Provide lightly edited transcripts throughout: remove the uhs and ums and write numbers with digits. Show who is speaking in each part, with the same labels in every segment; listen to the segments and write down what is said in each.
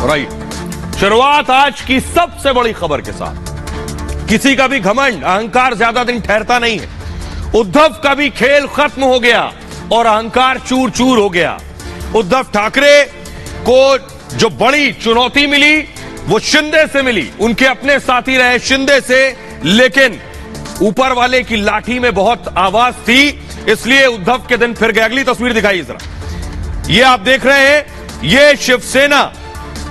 Speaker 1: और आइए शुरुआत आज की सबसे बड़ी खबर के साथ। किसी का भी घमंड अहंकार ज्यादा दिन ठहरता नहीं है। उद्धव का भी खेल खत्म हो गया और अहंकार चूर चूर हो गया। उद्धव ठाकरे को जो बड़ी चुनौती मिली वो शिंदे से मिली, उनके अपने साथी रहे शिंदे से, लेकिन ऊपर वाले की लाठी में बहुत आवाज थी, इसलिए उद्धव के दिन फिर गए। अगली तस्वीर दिखाइए जरा। ये आप देख रहे हैं, ये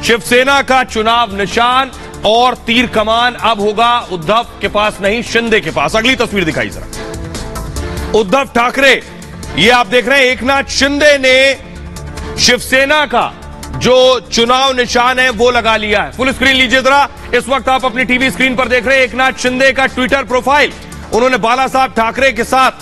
Speaker 1: शिवसेना का चुनाव निशान और तीर कमान अब होगा उद्धव के पास नहीं, शिंदे के पास। अगली तस्वीर दिखाइए जरा। उद्धव ठाकरे, ये आप देख रहे हैं, एकनाथ शिंदे ने शिवसेना का जो चुनाव निशान है वो लगा लिया है। फुल स्क्रीन लीजिए जरा। इस वक्त आप अपनी टीवी स्क्रीन पर देख रहे हैं एकनाथ शिंदे का ट्विटर प्रोफाइल। उन्होंने बाला साहब ठाकरे के साथ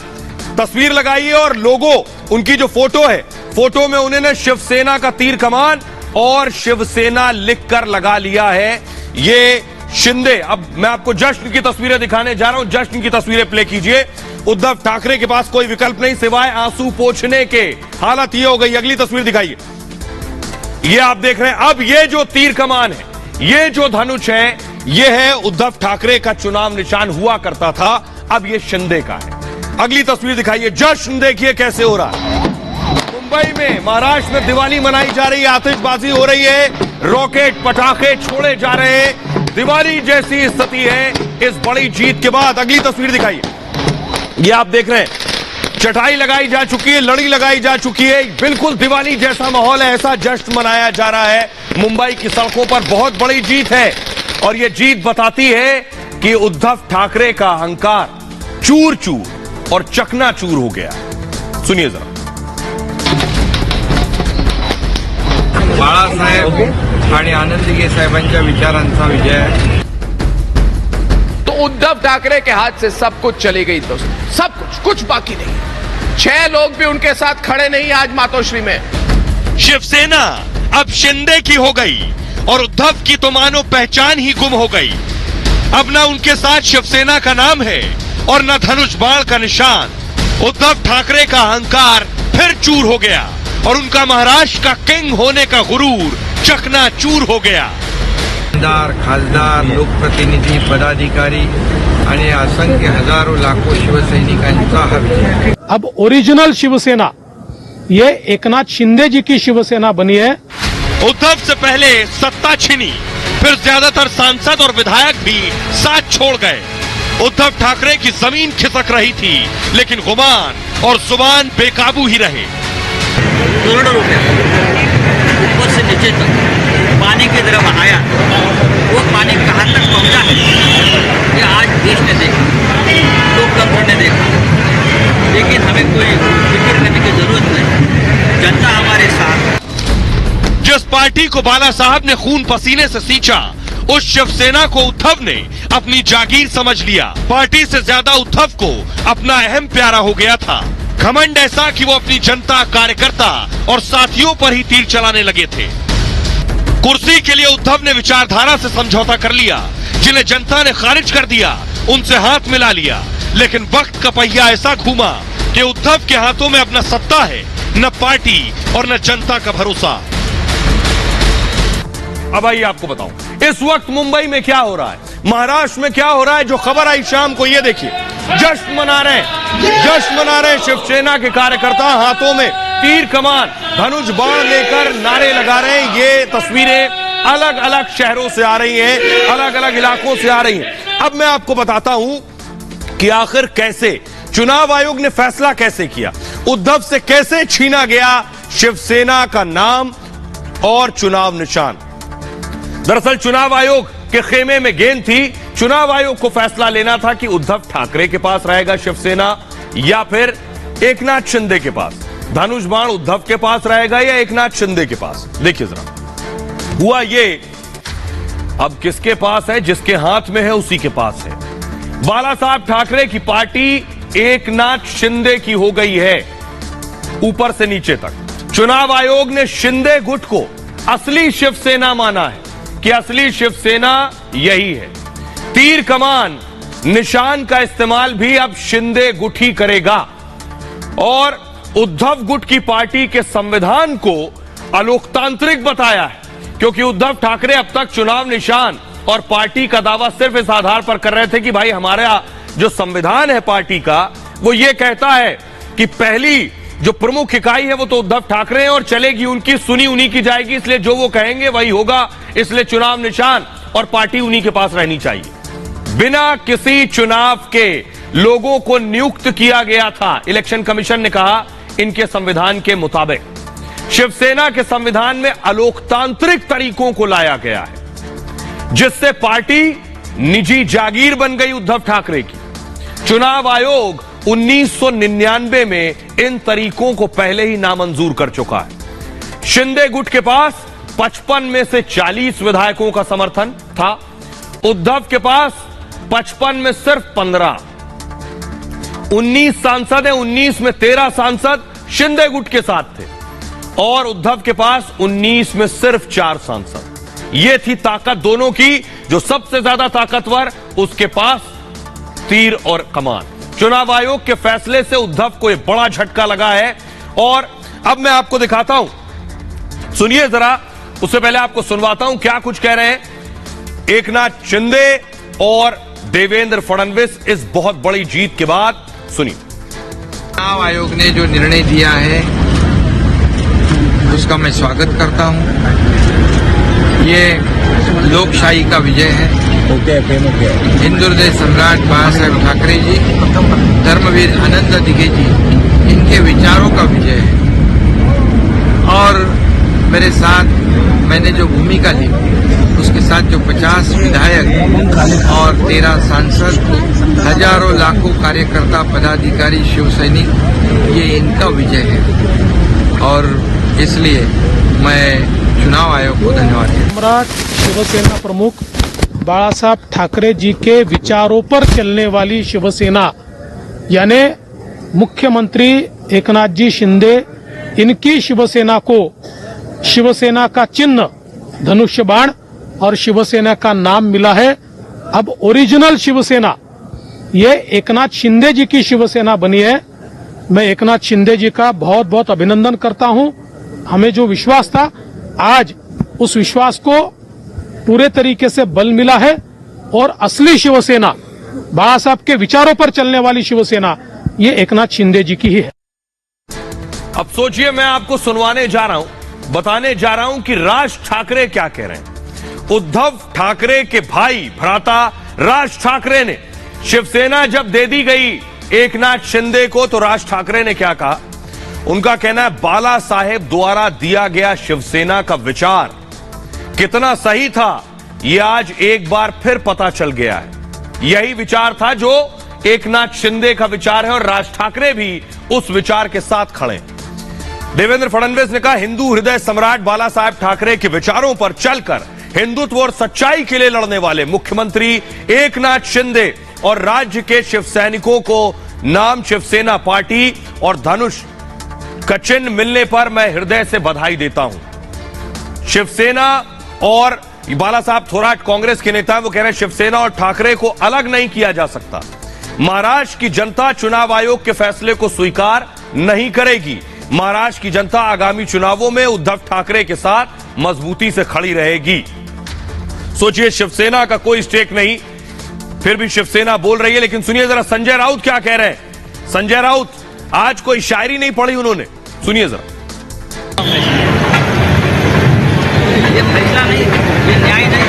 Speaker 1: तस्वीर लगाई है और लोगो, उनकी जो फोटो है, फोटो में उन्होंने शिवसेना का तीर कमान और शिवसेना लिखकर लगा लिया है। ये शिंदे, अब मैं आपको जश्न की तस्वीरें दिखाने जा रहा हूं। जश्न की तस्वीरें प्ले कीजिए। उद्धव ठाकरे के पास कोई विकल्प नहीं सिवाय आंसू पोंछने के। हालत ये हो गई। अगली तस्वीर दिखाइए। ये आप देख रहे हैं, अब ये जो तीर कमान है, ये जो धनुष है, ये है उद्धव ठाकरे का चुनाव निशान हुआ करता था, अब ये शिंदे का है। अगली तस्वीर दिखाइए। जश्न देखिए कैसे हो रहा है। मुंबई में, महाराष्ट्र में दिवाली मनाई जा रही है, आतिशबाजी हो रही है, रॉकेट पटाखे छोड़े जा रहे हैं, दिवाली जैसी स्थिति है इस बड़ी जीत के बाद। अगली तस्वीर दिखाइए। ये आप देख रहे हैं, चटाई लगाई जा चुकी है, लड़ी लगाई जा चुकी है, बिल्कुल दिवाली जैसा माहौल है, ऐसा जश्न मनाया जा रहा है। मुंबई की सड़कों पर बहुत बड़ी जीत है और यह जीत बताती है कि उद्धव ठाकरे का अहंकार चूर चूर और चकनाचूर हो गया। सुनिए जरा।
Speaker 2: बाळासाहेब आणि आनंदीगे साहेबांच्या विचारांचा विजय आहे।
Speaker 3: तो उद्धव ठाकरे के हाथ से सब कुछ चली गई दोस्तों, सब कुछ बाकी नहीं। 6 लोग भी उनके साथ खड़े नहीं आज मातोश्री में।
Speaker 1: शिवसेना अब शिंदे की हो गई और उद्धव की तो मानो पहचान ही गुम हो गई। अब ना उनके साथ शिवसेना का नाम है और न धनुष बाण का निशान। उद्धव ठाकरे का अहंकार फिर चूर हो गया और उनका महाराष्ट्र का किंग होने का गुरूर चकनाचूर हो गया।
Speaker 2: आमदार, खासदार, लोकप्रतिनिधी, पदाधिकारी आणि असंख्य हजारों लाखों शिवसैनिकांचा हा विजय।
Speaker 4: अब ओरिजिनल शिवसेना ये एकनाथ शिंदे जी की शिवसेना बनी है।
Speaker 1: उद्धव से पहले सत्ता छीनी, फिर ज्यादातर सांसद और विधायक भी साथ छोड़ गए। उद्धव ठाकरे की जमीन खिसक रही थी, लेकिन गुमान और जुबान बेकाबू ही रहे।
Speaker 5: करोड़ों रुपए ऊपर से नीचे तक पानी की तरह बहाया, वो पानी कहाँ तक पहुँचा है ये आज देश ने देखा, लोकतंत्र ने देखा। लेकिन हमें कोई फिक्र करने की जरूरत नहीं, जनता हमारे साथ।
Speaker 1: जिस पार्टी को बाला साहब ने खून पसीने से सींचा, उस शिवसेना को उद्धव ने अपनी जागीर समझ लिया। पार्टी से ज्यादा उद्धव को अपना अहम प्यारा हो गया था। घमंड ऐसा कि वो अपनी जनता, कार्यकर्ता और साथियों पर ही तीर चलाने लगे थे। कुर्सी के लिए उद्धव ने विचारधारा से समझौता कर लिया, जिन्हें जनता ने खारिज कर दिया, उनसे हाथ मिला लिया। लेकिन वक्त का पहिया ऐसा घूमा कि उद्धव के हाथों में अब न सत्ता है, न पार्टी और न जनता का भरोसा। अब आइए आपको बताऊं इस वक्त मुंबई में क्या हो रहा है, महाराष्ट्र में क्या हो रहा है। जो खबर आई शाम को, ये देखिए, जश्न मना रहे हैं शिवसेना के कार्यकर्ता, हाथों में तीर कमान, धनुष बाण लेकर नारे लगा रहे हैं। ये तस्वीरें अलग अलग शहरों से आ रही हैं, अलग अलग इलाकों से आ रही हैं। अब मैं आपको बताता हूं कि आखिर कैसे चुनाव आयोग ने फैसला कैसे किया, उद्धव से कैसे छीना गया शिवसेना का नाम और चुनाव निशान। दरअसल चुनाव आयोग के खेमे में गेंद थी। चुनाव आयोग को फैसला लेना था कि उद्धव ठाकरे के पास रहेगा शिवसेना या फिर एकनाथ शिंदे के पास। धनुष बाण उद्धव के पास रहेगा या एकनाथ शिंदे के पास। देखिए जरा, हुआ ये, अब किसके पास है, जिसके हाथ में है उसी के पास है। बाला साहब ठाकरे की पार्टी एकनाथ शिंदे की हो गई है, ऊपर से नीचे तक। चुनाव आयोग ने शिंदे गुट को असली शिवसेना माना है कि असली शिवसेना यही है। तीर कमान निशान का इस्तेमाल भी अब शिंदे गुट ही करेगा और उद्धव गुट की पार्टी के संविधान को अलोकतांत्रिक बताया है क्योंकि उद्धव ठाकरे अब तक चुनाव निशान और पार्टी का दावा सिर्फ इस आधार पर कर रहे थे कि भाई हमारा जो संविधान है पार्टी का वो ये कहता है कि पहली जो प्रमुख इकाई है वो तो उद्धव ठाकरे हैं और चलेगी उनकी, सुनी उन्हीं की जाएगी, इसलिए जो वो कहेंगे वही होगा, इसलिए चुनाव निशान और पार्टी उन्हीं के पास रहनी चाहिए। बिना किसी चुनाव के लोगों को नियुक्त किया गया था, इलेक्शन कमीशन ने कहा इनके संविधान के मुताबिक। शिवसेना के संविधान में अलोकतांत्रिक तरीकों को लाया गया है जिससे पार्टी निजी जागीर बन गई उद्धव ठाकरे की। चुनाव आयोग 1999 में इन तरीकों को पहले ही नामंजूर कर चुका है। शिंदे गुट के पास 55 में से 40 विधायकों का समर्थन था, उद्धव के पास 55 में सिर्फ 15। 19 सांसद हैं, 19 में 13 सांसद शिंदे गुट के साथ थे और उद्धव के पास 19 में सिर्फ 4 सांसद। यह थी ताकत दोनों की, जो सबसे ज्यादा ताकतवर उसके पास तीर और कमान। चुनाव आयोग के फैसले से उद्धव को एक बड़ा झटका लगा है और अब मैं आपको दिखाता हूं, सुनिए जरा, उससे पहले आपको सुनवाता हूं क्या कुछ कह रहे हैं एकनाथ शिंदे और देवेंद्र फडणवीस इस बहुत बड़ी जीत के बाद। सुनिए।
Speaker 2: चुनाव आयोग ने जो निर्णय दिया है उसका मैं स्वागत करता हूं। ये लोकशाही का विजय है। हिंदू हृदय सम्राट बाला साहेब ठाकरे जी, धर्मवीर आनंद दिघे जी, इनके विचारों का विजय है। और मेरे साथ मैंने जो भूमिका ली उसके साथ जो 50 विधायक और 13 सांसद, हजारों लाखों कार्यकर्ता, पदाधिकारी, शिव सैनिक, ये इनका विजय है और इसलिए मैं चुनाव आयोग को धन्यवाद देता हूं।
Speaker 4: सम्राट शिवसेना प्रमुख बाला साहब ठाकरे जी के विचारों पर चलने वाली शिवसेना, यानी मुख्यमंत्री एकनाथ जी शिंदे, इनकी शिवसेना को शिवसेना का चिन्ह धनुष्य बाण और शिवसेना का नाम मिला है। अब ओरिजिनल शिवसेना ये एकनाथ शिंदे जी की शिवसेना बनी है। मैं एकनाथ शिंदे जी का बहुत बहुत अभिनंदन करता हूं। हमें जो विश्वास था, आज उस विश्वास को पूरे तरीके से बल मिला है और असली शिवसेना, बाला साहब के विचारों पर चलने वाली शिवसेना, ये एकनाथ शिंदे जी की ही है।
Speaker 1: अब सोचिए, मैं आपको सुनवाने जा रहा हूं, बताने जा रहा हूं कि राज ठाकरे क्या कह रहे हैं। उद्धव ठाकरे के भाई भ्राता राज ठाकरे ने, शिवसेना जब दे दी गई एकनाथ शिंदे को तो राज ठाकरे ने क्या कहा। उनका कहना है बाला साहेब द्वारा दिया गया शिवसेना का विचार कितना सही था, यह आज एक बार फिर पता चल गया है। यही विचार था जो एकनाथ शिंदे का विचार है और राज ठाकरे भी उस विचार के साथ खड़े। देवेंद्र फडणवीस ने कहा हिंदू हृदय सम्राट बाला साहेब ठाकरे के विचारों पर चलकर हिंदुत्व और सच्चाई के लिए लड़ने वाले मुख्यमंत्री एकनाथ शिंदे और राज्य के शिव सैनिकों को नाम शिवसेना पार्टी और धनुष का चिन्ह मिलने पर मैं हृदय से बधाई देता हूं। शिवसेना और बाला साहब थोराट कांग्रेस के नेता, वो कह रहे हैं शिवसेना और ठाकरे को अलग नहीं किया जा सकता। महाराष्ट्र की जनता चुनाव आयोग के फैसले को स्वीकार नहीं करेगी। महाराष्ट्र की जनता आगामी चुनावों में उद्धव ठाकरे के साथ मजबूती से खड़ी रहेगी। सोचिए, शिवसेना का कोई स्टेक नहीं, फिर भी शिवसेना बोल रही है। लेकिन सुनिए जरा संजय राउत क्या कह रहे हैं। संजय राउत आज कोई शायरी नहीं पढ़ी उन्होंने, सुनिए जरा।
Speaker 5: ये फैसला नहीं, ये न्याय नहीं।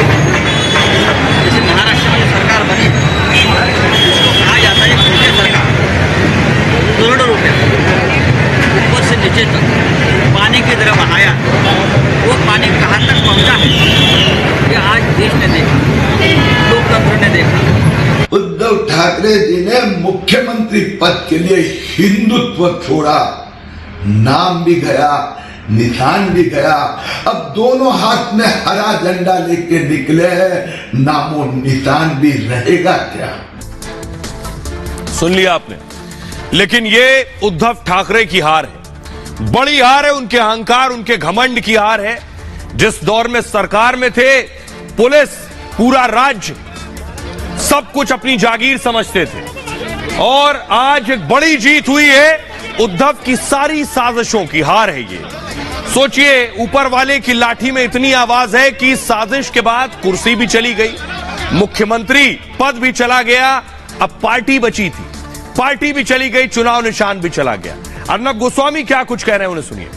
Speaker 5: जैसे महाराष्ट्र में सरकार बनी, इसको कहा जाता है घोटे सरकार। करोड़ों रुपए ऊपर से नीचे तक पानी की तरह बहाया, वो पानी कहाँ तक पहुंचा है ये आज देश ने देखा, लोकतंत्र ने देखा।
Speaker 6: उद्धव ठाकरे जी ने मुख्यमंत्री पद के लिए हिंदुत्व छोड़ा, नाम भी गया, निशान भी गया। अब दोनों हाथ में हरा झंडा लेके निकले हैं, नामो निशान भी रहेगा क्या?
Speaker 1: सुन लिया आपने। लेकिन ये उद्धव ठाकरे की हार है, बड़ी हार है, उनके अहंकार, उनके घमंड की हार है। जिस दौर में सरकार में थे, पुलिस, पूरा राज्य, सब कुछ अपनी जागीर समझते थे और आज एक बड़ी जीत हुई है। उद्धव की सारी साजिशों की हार है ये। सोचिए, ऊपर वाले की लाठी में इतनी आवाज है कि साजिश के बाद कुर्सी भी चली गई, मुख्यमंत्री पद भी चला गया, अब पार्टी बची थी, पार्टी भी चली गई, चुनाव निशान भी चला गया। अर्नब गोस्वामी क्या कुछ कह रहे हैं, उन्हें सुनिए।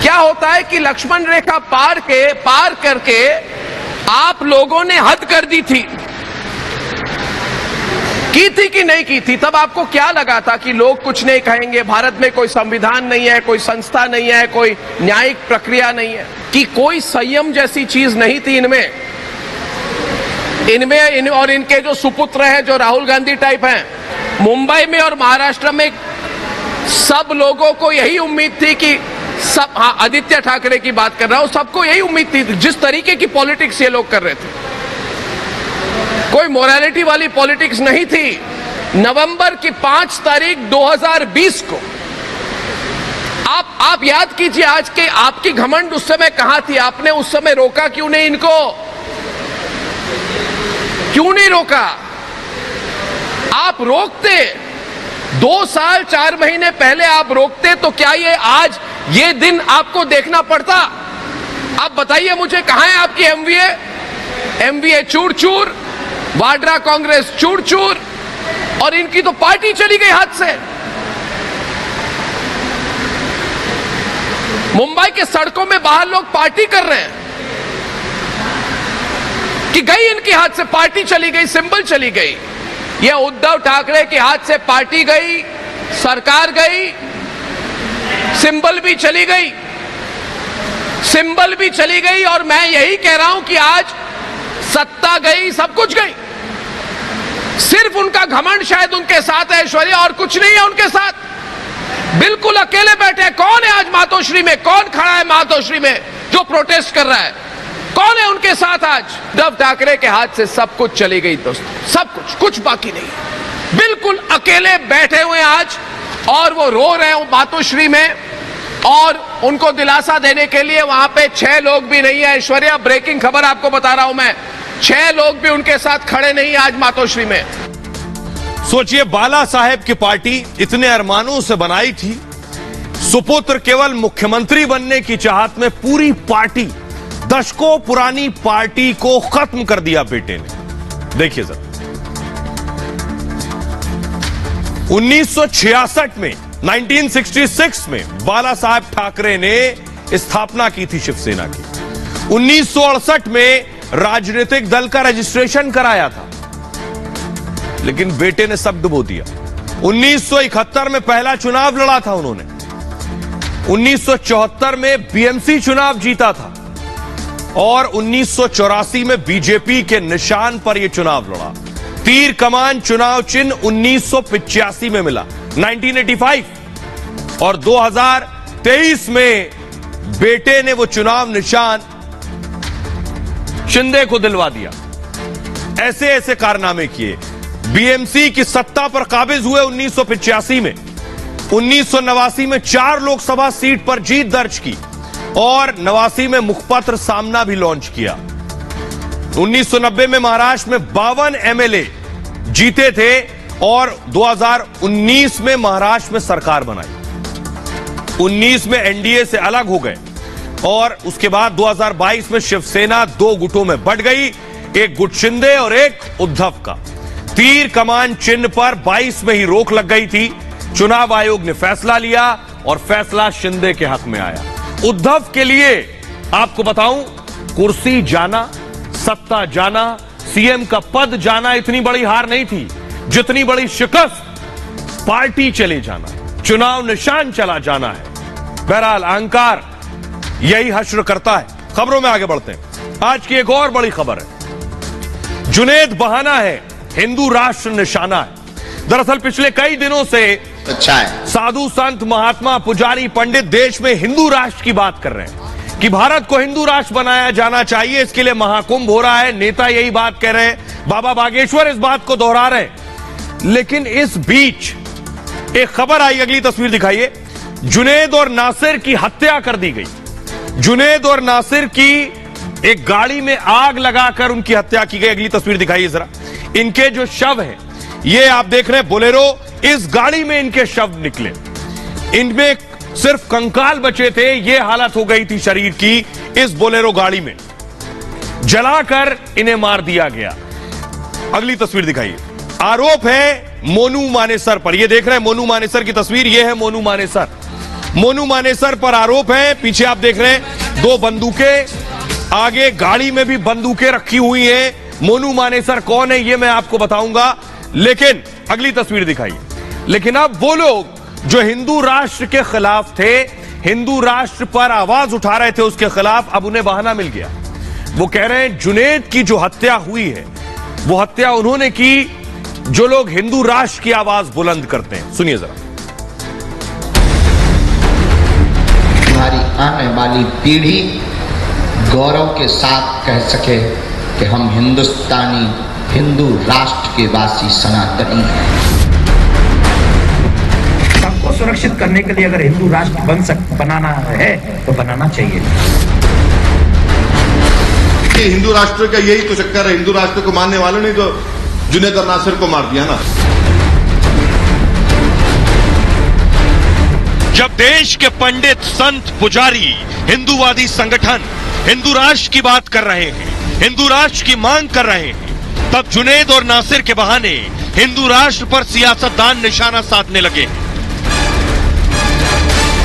Speaker 3: क्या होता है कि लक्ष्मण रेखा पार करके आप लोगों ने हद कर दी थी कि नहीं की थी? तब आपको क्या लगा था कि लोग कुछ नहीं कहेंगे, भारत में कोई संविधान नहीं है, कोई संस्था नहीं है, कोई न्यायिक प्रक्रिया नहीं है, कि कोई संयम जैसी चीज नहीं थी इनमें और इनके जो सुपुत्र हैं, जो राहुल गांधी टाइप हैं, मुंबई में और महाराष्ट्र में सब लोगों को यही उम्मीद थी कि सब, हाँ, आदित्य ठाकरे की बात कर रहा हूं, सबको यही उम्मीद थी, जिस तरीके की पॉलिटिक्स ये लोग कर रहे थे, कोई मोरालिटी वाली पॉलिटिक्स नहीं थी। नवंबर की 5 तारीख 2020 को आप याद कीजिए, आज के आपकी घमंड उस समय कहां थी? आपने उस समय रोका क्यों नहीं इनको? क्यों नहीं रोका? आप रोकते 2 साल 4 महीने पहले आप रोकते तो क्या ये आज ये दिन आपको देखना पड़ता? आप बताइए मुझे, कहां है आपकी एमवीए चूर चूर, वाड्रा कांग्रेस चूर चूर, और इनकी तो पार्टी चली गई हाथ से। मुंबई के सड़कों में बाहर लोग पार्टी कर रहे हैं कि गई इनके हाथ से, पार्टी चली गई, सिंबल चली गई। यह उद्धव ठाकरे के हाथ से पार्टी गई, सरकार गई, सिंबल भी चली गई, सिंबल भी चली गई, और मैं यही कह रहा हूं कि आज सत्ता गई, सब कुछ गई, सिर्फ उनका घमंड शायद उनके साथ है, ऐश्वर्या, और कुछ नहीं है उनके साथ, बिल्कुल अकेले बैठे हैं। कौन है आज मातोश्री में? कौन खड़ा है मातोश्री में जो प्रोटेस्ट कर रहा है? कौन है उनके साथ आज? उद्धव ठाकरे के हाथ से सब कुछ चली गई दोस्तों, सब कुछ बाकी नहीं, बिल्कुल अकेले बैठे हुए आज, और वो रो रहे हैं मातोश्री में, और उनको दिलासा देने के लिए वहां पे 6 लोग भी नहीं है। ऐश्वर्या, ब्रेकिंग खबर आपको बता रहा हूं मैं, 6 लोग भी उनके साथ खड़े नहीं आज मातोश्री में।
Speaker 1: सोचिए, बाला साहेब की पार्टी इतने अरमानों से बनाई थी, सुपुत्र केवल मुख्यमंत्री बनने की चाहत में पूरी पार्टी, दशकों पुरानी पार्टी को खत्म कर दिया बेटे ने। देखिए सर, 1966 में बाला साहेब ठाकरे ने स्थापना की थी शिवसेना की। 1968 में राजनीतिक दल का रजिस्ट्रेशन कराया था, लेकिन बेटे ने सब डुबो दिया। 1971 में पहला चुनाव लड़ा था उन्होंने, 1974 में बीएमसी चुनाव जीता था, और 1984 में बीजेपी के निशान पर यह चुनाव लड़ा। तीर कमान चुनाव चिन्ह 1985 में मिला, 1985, और 2023 में बेटे ने वो चुनाव निशान शिंदे को दिलवा दिया। ऐसे ऐसे कारनामे किए। बीएमसी की सत्ता पर काबिज हुए 1985 में, 1989 में 4 लोकसभा सीट पर जीत दर्ज की, और 89 में मुखपत्र सामना भी लॉन्च किया। 1990 में महाराष्ट्र में 52 एमएलए जीते थे, और 2019 में महाराष्ट्र में सरकार बनाई। 19 में एनडीए से अलग हो गए, और उसके बाद 2022 में शिवसेना 2 गुटों में बंट गई, एक गुट शिंदे और एक उद्धव का। तीर कमान चिन्ह पर 22 में ही रोक लग गई थी। चुनाव आयोग ने फैसला लिया, और फैसला शिंदे के हक में आया। उद्धव के लिए आपको बताऊं, कुर्सी जाना, सत्ता जाना, सीएम का पद जाना इतनी बड़ी हार नहीं थी, जितनी बड़ी शिकस्त पार्टी चले जाना, चुनाव निशान चला जाना है। बहरहाल अहंकार यही हश्र करता है। खबरों में आगे बढ़ते हैं। आज की एक और बड़ी खबर है, जुनेद बहाना है, हिंदू राष्ट्र निशाना है। दरअसल पिछले कई दिनों से
Speaker 7: अच्छा है,
Speaker 1: साधु संत महात्मा पुजारी पंडित देश में हिंदू राष्ट्र की बात कर रहे हैं कि भारत को हिंदू राष्ट्र बनाया जाना चाहिए, इसके लिए महाकुंभ हो रहा है। नेता यही बात कह रहे हैं, बाबा बागेश्वर इस बात को दोहरा रहे हैं। लेकिन इस बीच एक खबर आई, अगली तस्वीर दिखाइए। जुनेद और नासिर की हत्या कर दी गई। जुनेद और नासिर की एक गाड़ी में आग लगाकर उनकी हत्या की गई। अगली तस्वीर दिखाइए जरा। इनके जो शव है, ये आप देख रहे हैं बोलेरो, इस गाड़ी में इनके शव निकले। इनमें सिर्फ कंकाल बचे थे। ये हालत हो गई थी शरीर की इस बोलेरो गाड़ी में, जलाकर इन्हें मार दिया गया। अगली तस्वीर दिखाइए। आरोप है मोनू मानेसर पर। ये देख रहे हैं मोनू मानेसर की तस्वीर, ये है मोनू मानेसर। मोनू मानेसर पर आरोप है। पीछे आप देख रहे हैं 2 बंदूकें, आगे गाड़ी में भी बंदूकें रखी हुई हैं। मोनू मानेसर कौन है ये मैं आपको बताऊंगा, लेकिन अगली तस्वीर दिखाइए। लेकिन अब वो लोग जो हिंदू राष्ट्र के खिलाफ थे, हिंदू राष्ट्र पर आवाज उठा रहे थे उसके खिलाफ, अब उन्हें बहाना मिल गया। वो कह रहे हैं जुनैद की जो हत्या हुई है वो हत्या उन्होंने की जो लोग हिंदू राष्ट्र की आवाज बुलंद करते हैं। सुनिए जरा।
Speaker 7: हमारी आने वाली पीढ़ी गौरव के साथ कह सके कि हम हिंदुस्तानी, हिंदू राष्ट्र के वासी सनातनी हैं।
Speaker 8: सबको सुरक्षित करने के लिए अगर हिंदू राष्ट्र बनाना है तो बनाना चाहिए।
Speaker 9: हिंदू राष्ट्र का यही तो चक्कर है, हिंदू राष्ट्र को मानने वालों ने तो जुनैद और नासिर को मार दिया ना।
Speaker 1: जब देश के पंडित, संत, पुजारी, हिंदूवादी संगठन हिंदू राष्ट्र की बात कर रहे हैं, हिंदू राष्ट्र की मांग कर रहे हैं, तब जुनैद और नासिर के बहाने हिंदू राष्ट्र पर सियासतदान निशाना साधने लगे।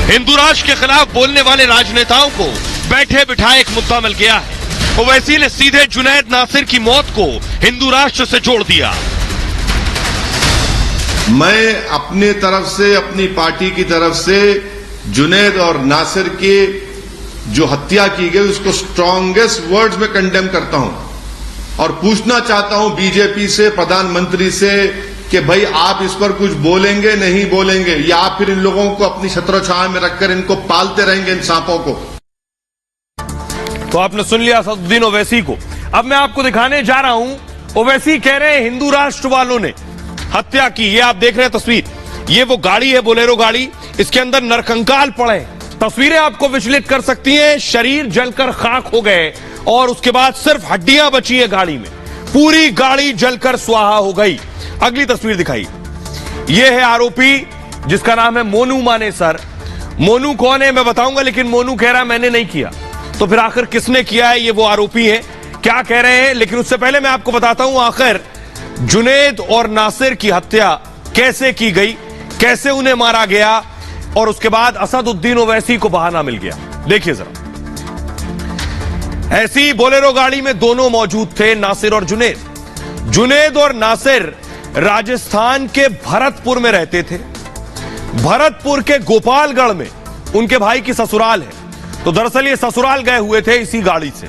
Speaker 1: हिंदू राष्ट्र के खिलाफ बोलने वाले राजनेताओं को बैठे बिठाए एक मुद्दा मिल गया है। ओवैसी ने सीधे जुनैद नासिर की मौत को हिंदू राष्ट्र से जोड़ दिया।
Speaker 9: मैं अपने तरफ से, अपनी पार्टी की तरफ से जुनैद और नासिर की जो हत्या की गई उसको स्ट्रॉन्गेस्ट वर्ड्स में कंडेम करता हूं और पूछना चाहता हूं बीजेपी से, प्रधानमंत्री से कि भाई आप इस पर कुछ बोलेंगे नहीं बोलेंगे, या आप फिर इन लोगों को अपनी छत्रछाया में रखकर इनको पालते रहेंगे, इन सांपों को।
Speaker 1: तो आपने सुन लिया असदुद्दीन ओवैसी को। अब मैं आपको दिखाने जा रहा हूं, ओवैसी कह रहे हैं हिंदू राष्ट्र वालों ने हत्या की। ये आप देख रहे हैं तस्वीर, ये वो गाड़ी है बोलेरो गाड़ी, इसके अंदर नरकंकाल पड़े। तस्वीरें आपको विचलित कर सकती हैं। शरीर जलकर खाक हो गए और उसके बाद सिर्फ हड्डियां बची है गाड़ी में, पूरी गाड़ी जलकर स्वाहा हो गई। अगली तस्वीर दिखाई। यह है आरोपी जिसका नाम है मोनू मानेसर। मोनू कौन है मैं बताऊंगा, लेकिन मोनू कह रहा है मैंने नहीं किया। तो फिर आखिर किसने किया है, ये वो आरोपी है, क्या कह रहे हैं। लेकिन उससे पहले मैं आपको बताता हूं आखिर जुनैद और नासिर की हत्या कैसे की गई, कैसे उन्हें मारा गया और उसके बाद असदुद्दीन ओवैसी को बहाना मिल गया। देखिए जरा। ऐसी बोलेरो गाड़ी में दोनों मौजूद थे, नासिर और जुनैद। जुनैद और नासिर राजस्थान के भरतपुर में रहते थे। भरतपुर के गोपालगढ़ में उनके भाई की ससुराल है। तो दरअसल ये ससुराल गए हुए थे इसी गाड़ी से।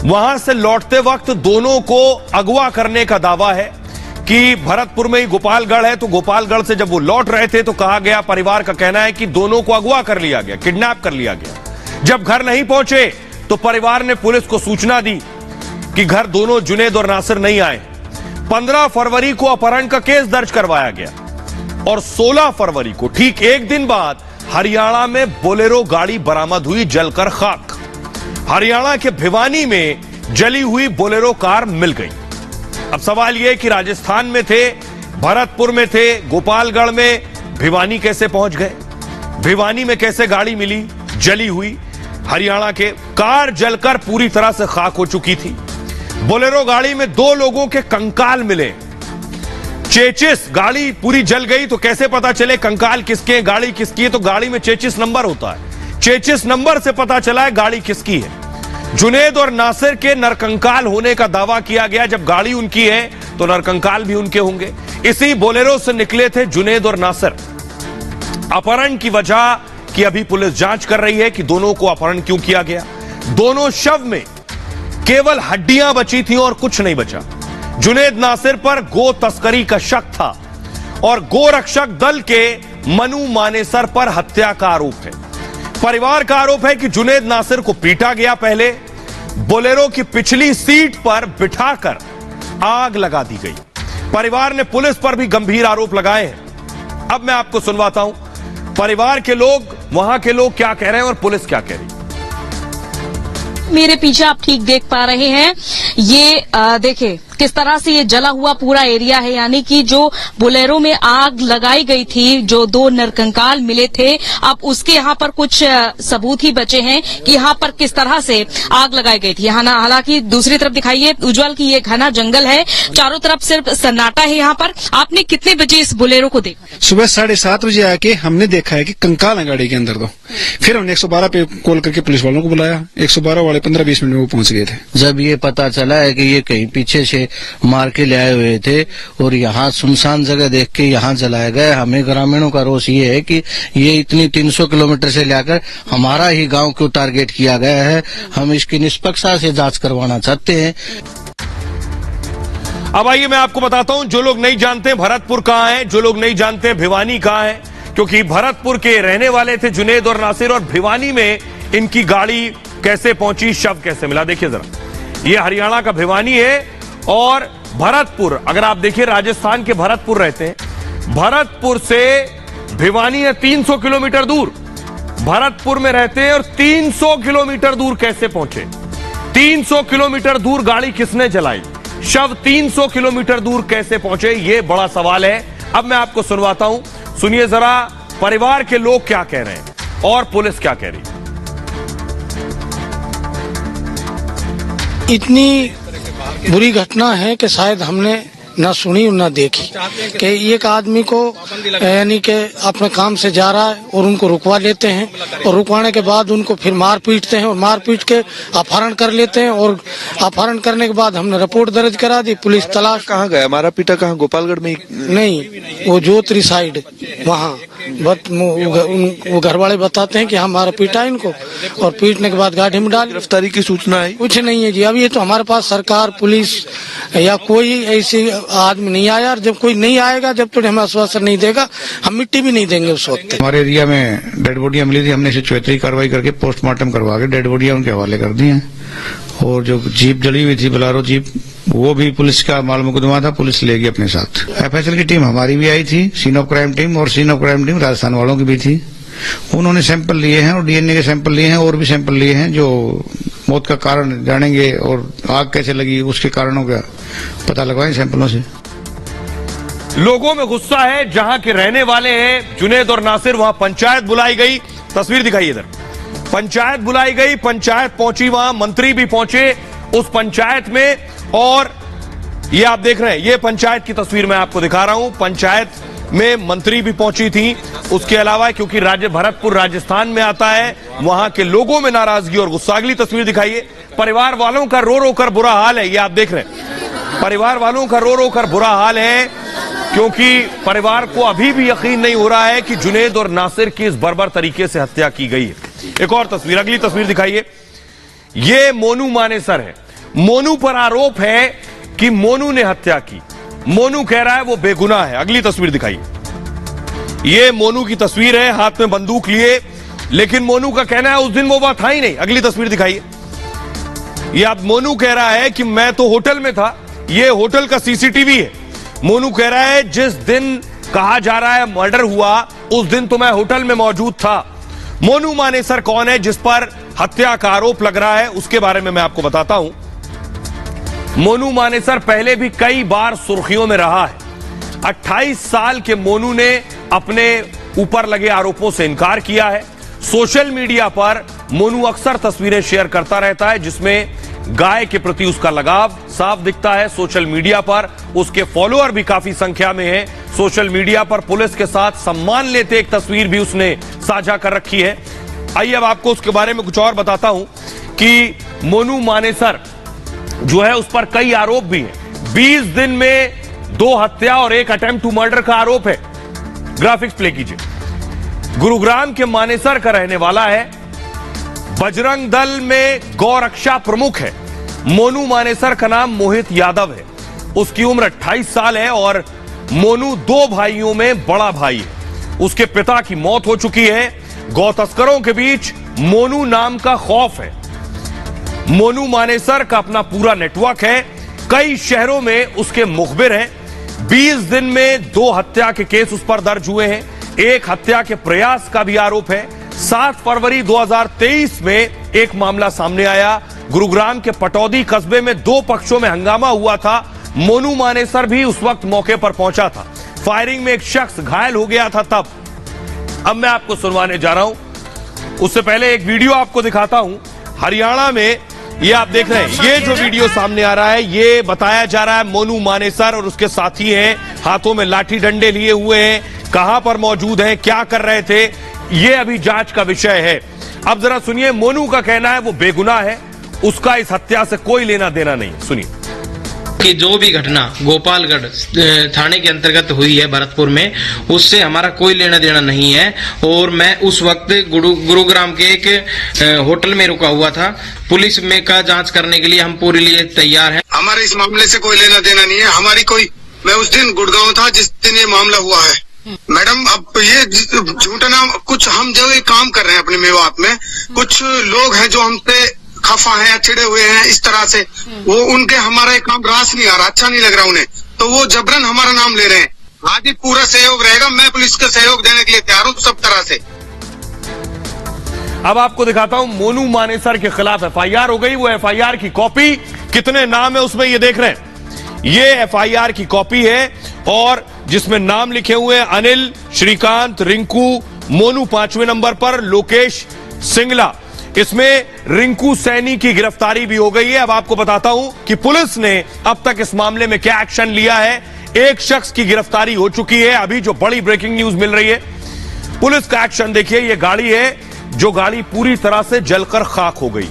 Speaker 1: वहां से लौटते वक्त दोनों को अगवा करने का दावा है कि भरतपुर में ही गोपालगढ़ है, तो गोपालगढ़ से जब वो लौट रहे थे तो कहा गया, परिवार का कहना है कि दोनों को अगवा कर लिया गया, किडनैप कर लिया गया। जब घर नहीं पहुंचे तो परिवार ने पुलिस को सूचना दी कि घर दोनों जुनैद और नासिर नहीं आए। 15 फरवरी को अपहरण का केस दर्ज करवाया गया और 16 फरवरी को, ठीक एक दिन बाद, हरियाणा में बोलेरो गाड़ी बरामद हुई जलकर खाक। हरियाणा के भिवानी में जली हुई बोलेरो कार मिल गई। अब सवाल यह कि राजस्थान में थे, भरतपुर में थे, गोपालगढ़ में, भिवानी कैसे पहुंच गए? भिवानी में कैसे गाड़ी मिली जली हुई? हरियाणा के कार जलकर पूरी तरह से खाक हो चुकी थी। बोलेरो गाड़ी में 2 लोगों के कंकाल मिले। चेचिस, गाड़ी पूरी जल गई तो कैसे पता चले कंकाल किसके, गाड़ी किसकी है? तो गाड़ी में चेचिस नंबर होता है, चेचिस नंबर से पता चला है गाड़ी किसकी है। जुनैद और नासिर के नरकंकाल होने का दावा किया गया। जब गाड़ी उनकी है तो नरकंकाल भी उनके होंगे। इसी बोलेरो से निकले थे जुनैद और नासिर। अपहरण की वजह की अभी पुलिस जांच कर रही है कि दोनों को अपहरण क्यों किया गया। दोनों शव में केवल हड्डियां बची थी और कुछ नहीं बचा। जुनैद नासिर पर गो तस्करी का शक था और गोरक्षक दल के मनु मानेसर पर हत्या का आरोप है। परिवार का आरोप है कि जुनैद नासिर को पीटा गया, पहले बोलेरो की पिछली सीट पर बिठाकर आग लगा दी गई। परिवार ने पुलिस पर भी गंभीर आरोप लगाए हैं। अब मैं आपको सुनवाता हूं परिवार के लोग, वहां के लोग क्या कह रहे हैं और पुलिस क्या कह रही है।
Speaker 10: मेरे पीछे आप ठीक देख पा रहे हैं, ये देखिए किस तरह से ये जला हुआ पूरा एरिया है, यानी कि जो बोलेरो में आग लगाई गई थी, जो 2 नरकंकाल मिले थे, अब उसके यहाँ पर कुछ सबूत ही बचे हैं कि यहाँ पर किस तरह से आग लगाई गई थी। हालांकि दूसरी तरफ दिखाइए उज्जवल की ये घना जंगल है, चारों तरफ सिर्फ सन्नाटा है। यहाँ पर आपने कितने बजे इस बोलेरो को देखा?
Speaker 11: सुबह 7:30 बजे आके हमने देखा है कि कंकाल है गाड़ी के अंदर। तो फिर हमने 112 पे कॉल करके पुलिस वालों को बुलाया। 112 वाले 15-20 मिनट में वो पहुंच गए थे।
Speaker 12: जब ये पता चला है कि ये कहीं पीछे से मार के ले आए हुए थे और यहाँ सुनसान जगह देख के यहाँ जलाए गए, हमें ग्रामीणों का रोष ये है कि ये इतनी 300 किलोमीटर से लेकर हमारा ही गांव को टारगेट किया गया है। हम इसकी निष्पक्षता से जांच करवाना चाहते हैं।
Speaker 1: अब आइए मैं आपको बताता हूं, जो लोग नहीं जानते भरतपुर कहां है, जो लोग नहीं जानते भिवानी कहां है, क्योंकि भरतपुर के रहने वाले थे जुनेद और नासिर, और भिवानी में इनकी गाड़ी कैसे पहुंची, शव कैसे मिला, देखिए जरा। ये हरियाणा का भिवानी है और भरतपुर, अगर आप देखिए राजस्थान के भरतपुर रहते हैं, भरतपुर से भिवानी है 300 किलोमीटर दूर। भरतपुर में रहते हैं और 300 किलोमीटर दूर कैसे पहुंचे? 300 किलोमीटर दूर गाड़ी किसने चलाई? शव 300 किलोमीटर दूर कैसे पहुंचे? यह बड़ा सवाल है। अब मैं आपको सुनवाता हूं, सुनिए जरा परिवार के लोग क्या कह रहे हैं और पुलिस क्या कह रही है।
Speaker 11: इतनी बुरी घटना है कि शायद हमने न सुनी और न देखी कि एक आदमी को यानी कि अपने काम से जा रहा है और उनको रुकवा लेते हैं और रुकवाने के बाद उनको फिर मार पीटते हैं और मार पीट के अपहरण कर लेते हैं और अपहरण करने के बाद हमने रिपोर्ट दर्ज करा दी। पुलिस तलाश
Speaker 13: कहाँ गया मारा पीटा? कहाँ? गोपालगढ़ में?
Speaker 11: नहीं, वो जोतरी साइड वहाँ वो घर वाले बताते हैं कि हम मारा पीटा इनको और पीटने के बाद गाड़ी में डाल।
Speaker 13: गिरफ्तारी की सूचना आई?
Speaker 11: कुछ नहीं है जी, अभी ये तो हमारे पास सरकार पुलिस या कोई ऐसी आदमी नहीं आया, और जब कोई नहीं आएगा, जब तो हमें आश्वासन नहीं देगा, हम मिट्टी भी नहीं देंगे उस वक्त।
Speaker 14: हमारे एरिया में डेड बॉडियां मिली थी, हमने इसे चौहत्तरी कार्रवाई करके पोस्टमार्टम करवा के डेड बॉडियां उनके हवाले कर दी हैं। और जो जीप जली हुई थी बोलेरो जीप, वो भी पुलिस का माल मुकदमा था, पुलिस ले गई अपने साथ। एफएसएल की टीम हमारी भी आई थी, सीन ऑफ क्राइम टीम, और scene of crime team Rajasthan वालों की भी थी। उन्होंने सैंपल लिए हैं और डीएनए के सैंपल लिए हैं और भी सैंपल लिए हैं, जो मौत का कारण जानेंगे और आग कैसे लगी उसके कारणों का पता लगवाएं सैंपलों से।
Speaker 1: लोगों में गुस्सा है, जहां के रहने वाले हैं जुनेद और नासिर, वहां पंचायत बुलाई गई। तस्वीर दिखाइए इधर, पंचायत बुलाई गई, पंचायत पहुंची, वहां मंत्री भी पहुंचे उस पंचायत में, और ये आप देख रहे हैं, ये पंचायत की तस्वीर मैं आपको दिखा रहा हूं। पंचायत में मंत्री भी पहुंची थी। उसके अलावा क्योंकि भरतपुर राजस्थान में आता है, वहां के लोगों में नाराजगी और गुस्सा। अगली तस्वीर दिखाइए, परिवार वालों का रो रो कर बुरा हाल है। ये आप देख रहे हैं, परिवार वालों का रो रो कर बुरा हाल है, क्योंकि परिवार को अभी भी यकीन नहीं हो रहा है कि जुनेद और नासिर की इस बर्बर तरीके से हत्या की गई है। एक और तस्वीर, अगली तस्वीर दिखाइए, ये मोनू मानेसर है। मोनू पर आरोप है कि मोनू ने हत्या की। मोनू कह रहा है वो बेगुनाह है। अगली तस्वीर दिखाइए, ये मोनू की तस्वीर है, हाथ में बंदूक लिए, लेकिन मोनू का कहना है उस दिन वो बात था ही नहीं। अगली तस्वीर दिखाइए, ये आप मोनू कह रहा है कि मैं तो होटल में था, ये होटल का सीसीटीवी है। मोनू कह रहा है जिस दिन कहा जा रहा है मर्डर हुआ, उस दिन तो मैं होटल में मौजूद था। मोनू मानेसर कौन है जिस पर हत्या का आरोप लग रहा है, उसके बारे में मैं आपको बताता हूं। मोनू मानेसर पहले भी कई बार सुर्खियों में रहा है। 28 साल के मोनू ने अपने ऊपर लगे आरोपों से इनकार किया है। सोशल मीडिया पर मोनू अक्सर तस्वीरें शेयर करता रहता है जिसमें गाय के प्रति उसका लगाव साफ दिखता है। सोशल मीडिया पर उसके फॉलोअर भी काफी संख्या में हैं। सोशल मीडिया पर पुलिस के साथ सम्मान लेते एक तस्वीर भी उसने साझा कर रखी है। आइए अब आपको उसके बारे में कुछ और बताता हूं कि मोनू मानेसर जो है उस पर कई आरोप भी हैं। 20 दिन में 2 हत्या और 1 अटेम्प्ट टू मर्डर का आरोप है। ग्राफिक्स प्ले कीजिए। गुरुग्राम के मानेसर का रहने वाला है, बजरंग दल में गौरक्षा प्रमुख है। मोनू मानेसर का नाम मोहित यादव है। उसकी उम्र 28 साल है और मोनू 2 भाइयों में बड़ा भाई है। उसके पिता की मौत हो चुकी है। गौ तस्करों के बीच मोनू नाम का खौफ है। मोनू मानेसर का अपना पूरा नेटवर्क है, कई शहरों में उसके मुखबिर हैं। 20 दिन में 2 हत्या के केस उस पर दर्ज हुए हैं। 1 हत्या के प्रयास का भी आरोप है। 7 फरवरी 2023 में एक मामला सामने आया गुरुग्राम के पटौदी कस्बे में दो पक्षों में हंगामा हुआ था। मोनू मानेसर भी उस वक्त मौके पर पहुंचा था। फायरिंग में एक शख्स घायल हो गया था। तब अब मैं आपको सुनवाने जा रहा हूं। उससे पहले एक वीडियो आपको दिखाता हूं। हरियाणा में ये आप देख रहे हैं, ये जो वीडियो सामने आ रहा है, ये बताया जा रहा है मोनू मानेसर और उसके साथी हैं, हाथों में लाठी डंडे लिए हुए हैं। कहां पर मौजूद हैं, क्या कर रहे थे, ये अभी जांच का विषय है। अब जरा सुनिए, मोनू का कहना है वो बेगुनाह है, उसका इस हत्या से कोई लेना देना नहीं। सुनिए
Speaker 15: कि जो भी घटना गोपालगढ़ थाने के अंतर्गत हुई है भरतपुर में, उससे हमारा कोई लेना देना नहीं है। और मैं उस वक्त गुरुग्राम के एक होटल में रुका हुआ था। पुलिस में का जांच करने के लिए हम पूरे लिए तैयार हैं।
Speaker 16: हमारे इस मामले से कोई लेना देना नहीं है। हमारी कोई, मैं उस दिन गुड़गांव था जिस दिन ये मामला हुआ है। मैडम, अब ये झूठा नाम, कुछ हम जो ये काम कर रहे हैं अपने मेवात में, कुछ लोग हैं जो हमसे खफा हैं, चिड़े हुए हैं इस तरह से, वो उनके हमारा एक काम रास नहीं आ रहा, अच्छा नहीं लग रहा उन्हें, तो वो जबरन हमारा नाम ले रहे हैं। आज भी पूरा सहयोग रहेगा, मैं पुलिस का सहयोग देने के लिए तैयार हूँ सब तरह से।
Speaker 1: अब आपको दिखाता हूं, मोनू मानेसर के खिलाफ एफआईआर हो गई। वो एफआईआर की कॉपी, कितने नाम है उसमें ये देख रहे हैं। ये एफआईआर की कॉपी है और जिसमें नाम लिखे हुए हैं अनिल, श्रीकांत, रिंकू, मोनू 5वें नंबर पर, लोकेश सिंगला। इसमें रिंकू सैनी की गिरफ्तारी भी हो गई है। अब आपको बताता हूं कि पुलिस ने अब तक इस मामले में क्या एक्शन लिया है। एक शख्स की गिरफ्तारी हो चुकी है। अभी जो बड़ी ब्रेकिंग न्यूज मिल रही है, पुलिस का एक्शन देखिए। यह गाड़ी है, जो गाड़ी पूरी तरह से जलकर खाक हो गई।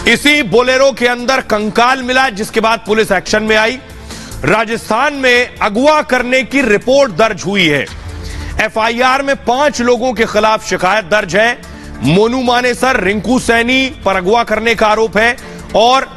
Speaker 1: इसी बोलेरो के अंदर कंकाल मिला, जिसके बाद पुलिस एक्शन में आई। राजस्थान में अगवा करने की रिपोर्ट दर्ज हुई है। एफआईआर में 5 लोगों के खिलाफ शिकायत दर्ज है। मोनू मानेसर, रिंकू सैनी पर अगवा करने का आरोप है और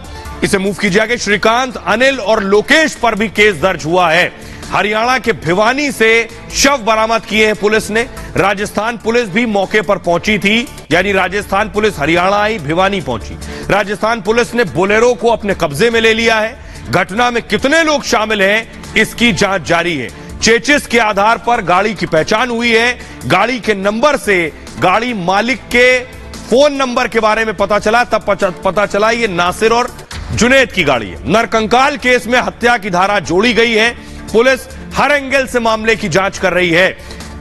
Speaker 1: इसे मूव कीजिए आगे। श्रीकांत, अनिल और लोकेश पर भी केस दर्ज हुआ है। हरियाणा के भिवानी से शव बरामद किए हैं पुलिस ने। राजस्थान पुलिस भी मौके पर पहुंची थी, यानी राजस्थान पुलिस हरियाणा आई, भिवानी पहुंची। राजस्थान पुलिस ने बोलेरो को अपने कब्जे में ले लिया है। घटना में कितने लोग शामिल हैं, इसकी जांच जारी है। चेचिस के आधार पर गाड़ी की पहचान हुई है। गाड़ी के नंबर से गाड़ी मालिक के फोन नंबर के बारे में पता चला। तब पता चला ये नासिर और जुनैद की गाड़ी है। नरकंकाल केस में हत्या की धारा जोड़ी गई है। पुलिस हर एंगल से मामले की जांच कर रही है।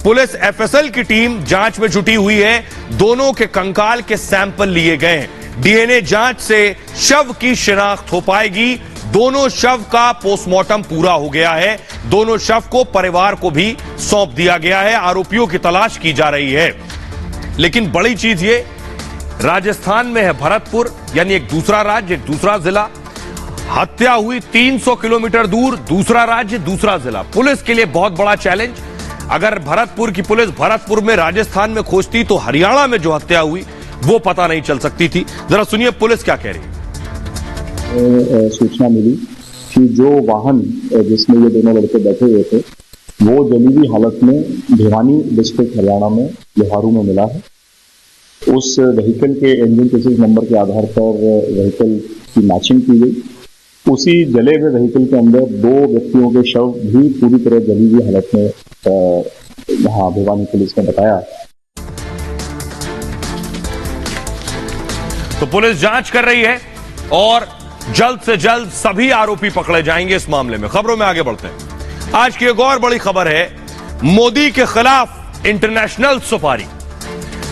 Speaker 1: पुलिस एफएसएल की टीम जांच में जुटी हुई है। दोनों के कंकाल के सैंपल लिए गए हैं। डीएनए जांच से शव की शिनाख्त हो पाएगी। दोनों शव का पोस्टमार्टम पूरा हो गया है। दोनों शव को परिवार को भी सौंप दिया गया है। आरोपियों की तलाश की जा रही है। लेकिन बड़ी चीज ये, राजस्थान में है भरतपुर, यानी एक दूसरा राज्य, एक दूसरा जिला। हत्या हुई 300 किलोमीटर दूर, दूसरा राज्य, दूसरा जिला। पुलिस के लिए बहुत बड़ा चैलेंज। अगर भरतपुर की पुलिस भरतपुर में, राजस्थान में खोजती तो हरियाणा में जो हत्या हुई वो पता नहीं चल सकती थी। जरा सुनिए पुलिस क्या कह रही है।
Speaker 17: सूचना मिली कि जो वाहन जिसमें ये दोनों लड़के बैठे हुए थे, वो जली हुई हालत में भिवानी डिस्ट्रिक्ट हरियाणा में लोहारू में मिला है। उस व्हीकल के इंजन चेसिस नंबर के आधार पर व्हीकल की मैचिंग की गई। उसी जले हुए व्हीकल के अंदर 2 व्यक्तियों के शव भी पूरी तरह जली हुई हालत में यहाँ भिवानी पुलिस ने बताया।
Speaker 1: तो पुलिस जांच कर रही है और जल्द से जल्द सभी आरोपी पकड़े जाएंगे इस मामले में। खबरों में आगे बढ़ते हैं। आज की एक और बड़ी खबर है, मोदी के खिलाफ इंटरनेशनल सुपारी।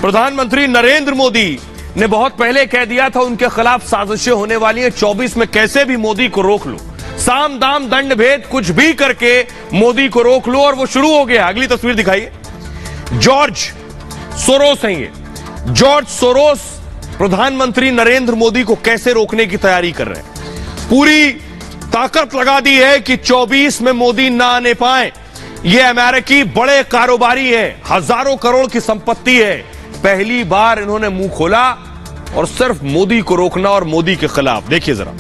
Speaker 1: प्रधानमंत्री नरेंद्र मोदी ने बहुत पहले कह दिया था उनके खिलाफ साजिशें होने वाली हैं। 24 में कैसे भी मोदी को रोक लो, साम दाम दंड भेद कुछ भी करके मोदी को रोक लो, और वो शुरू हो गया। अगली तस्वीर दिखाइए। जॉर्ज सोरोस हैं ये। जॉर्ज सोरोस प्रधानमंत्री नरेंद्र मोदी को कैसे रोकने की तैयारी कर रहे हैं। पूरी ताकत लगा दी है कि 24 में मोदी ना आने पाए। ये अमेरिकी बड़े कारोबारी हैं, हजारों करोड़ की संपत्ति है। पहली बार इन्होंने मुंह खोला और सिर्फ मोदी को रोकना और मोदी के खिलाफ। देखिए जरा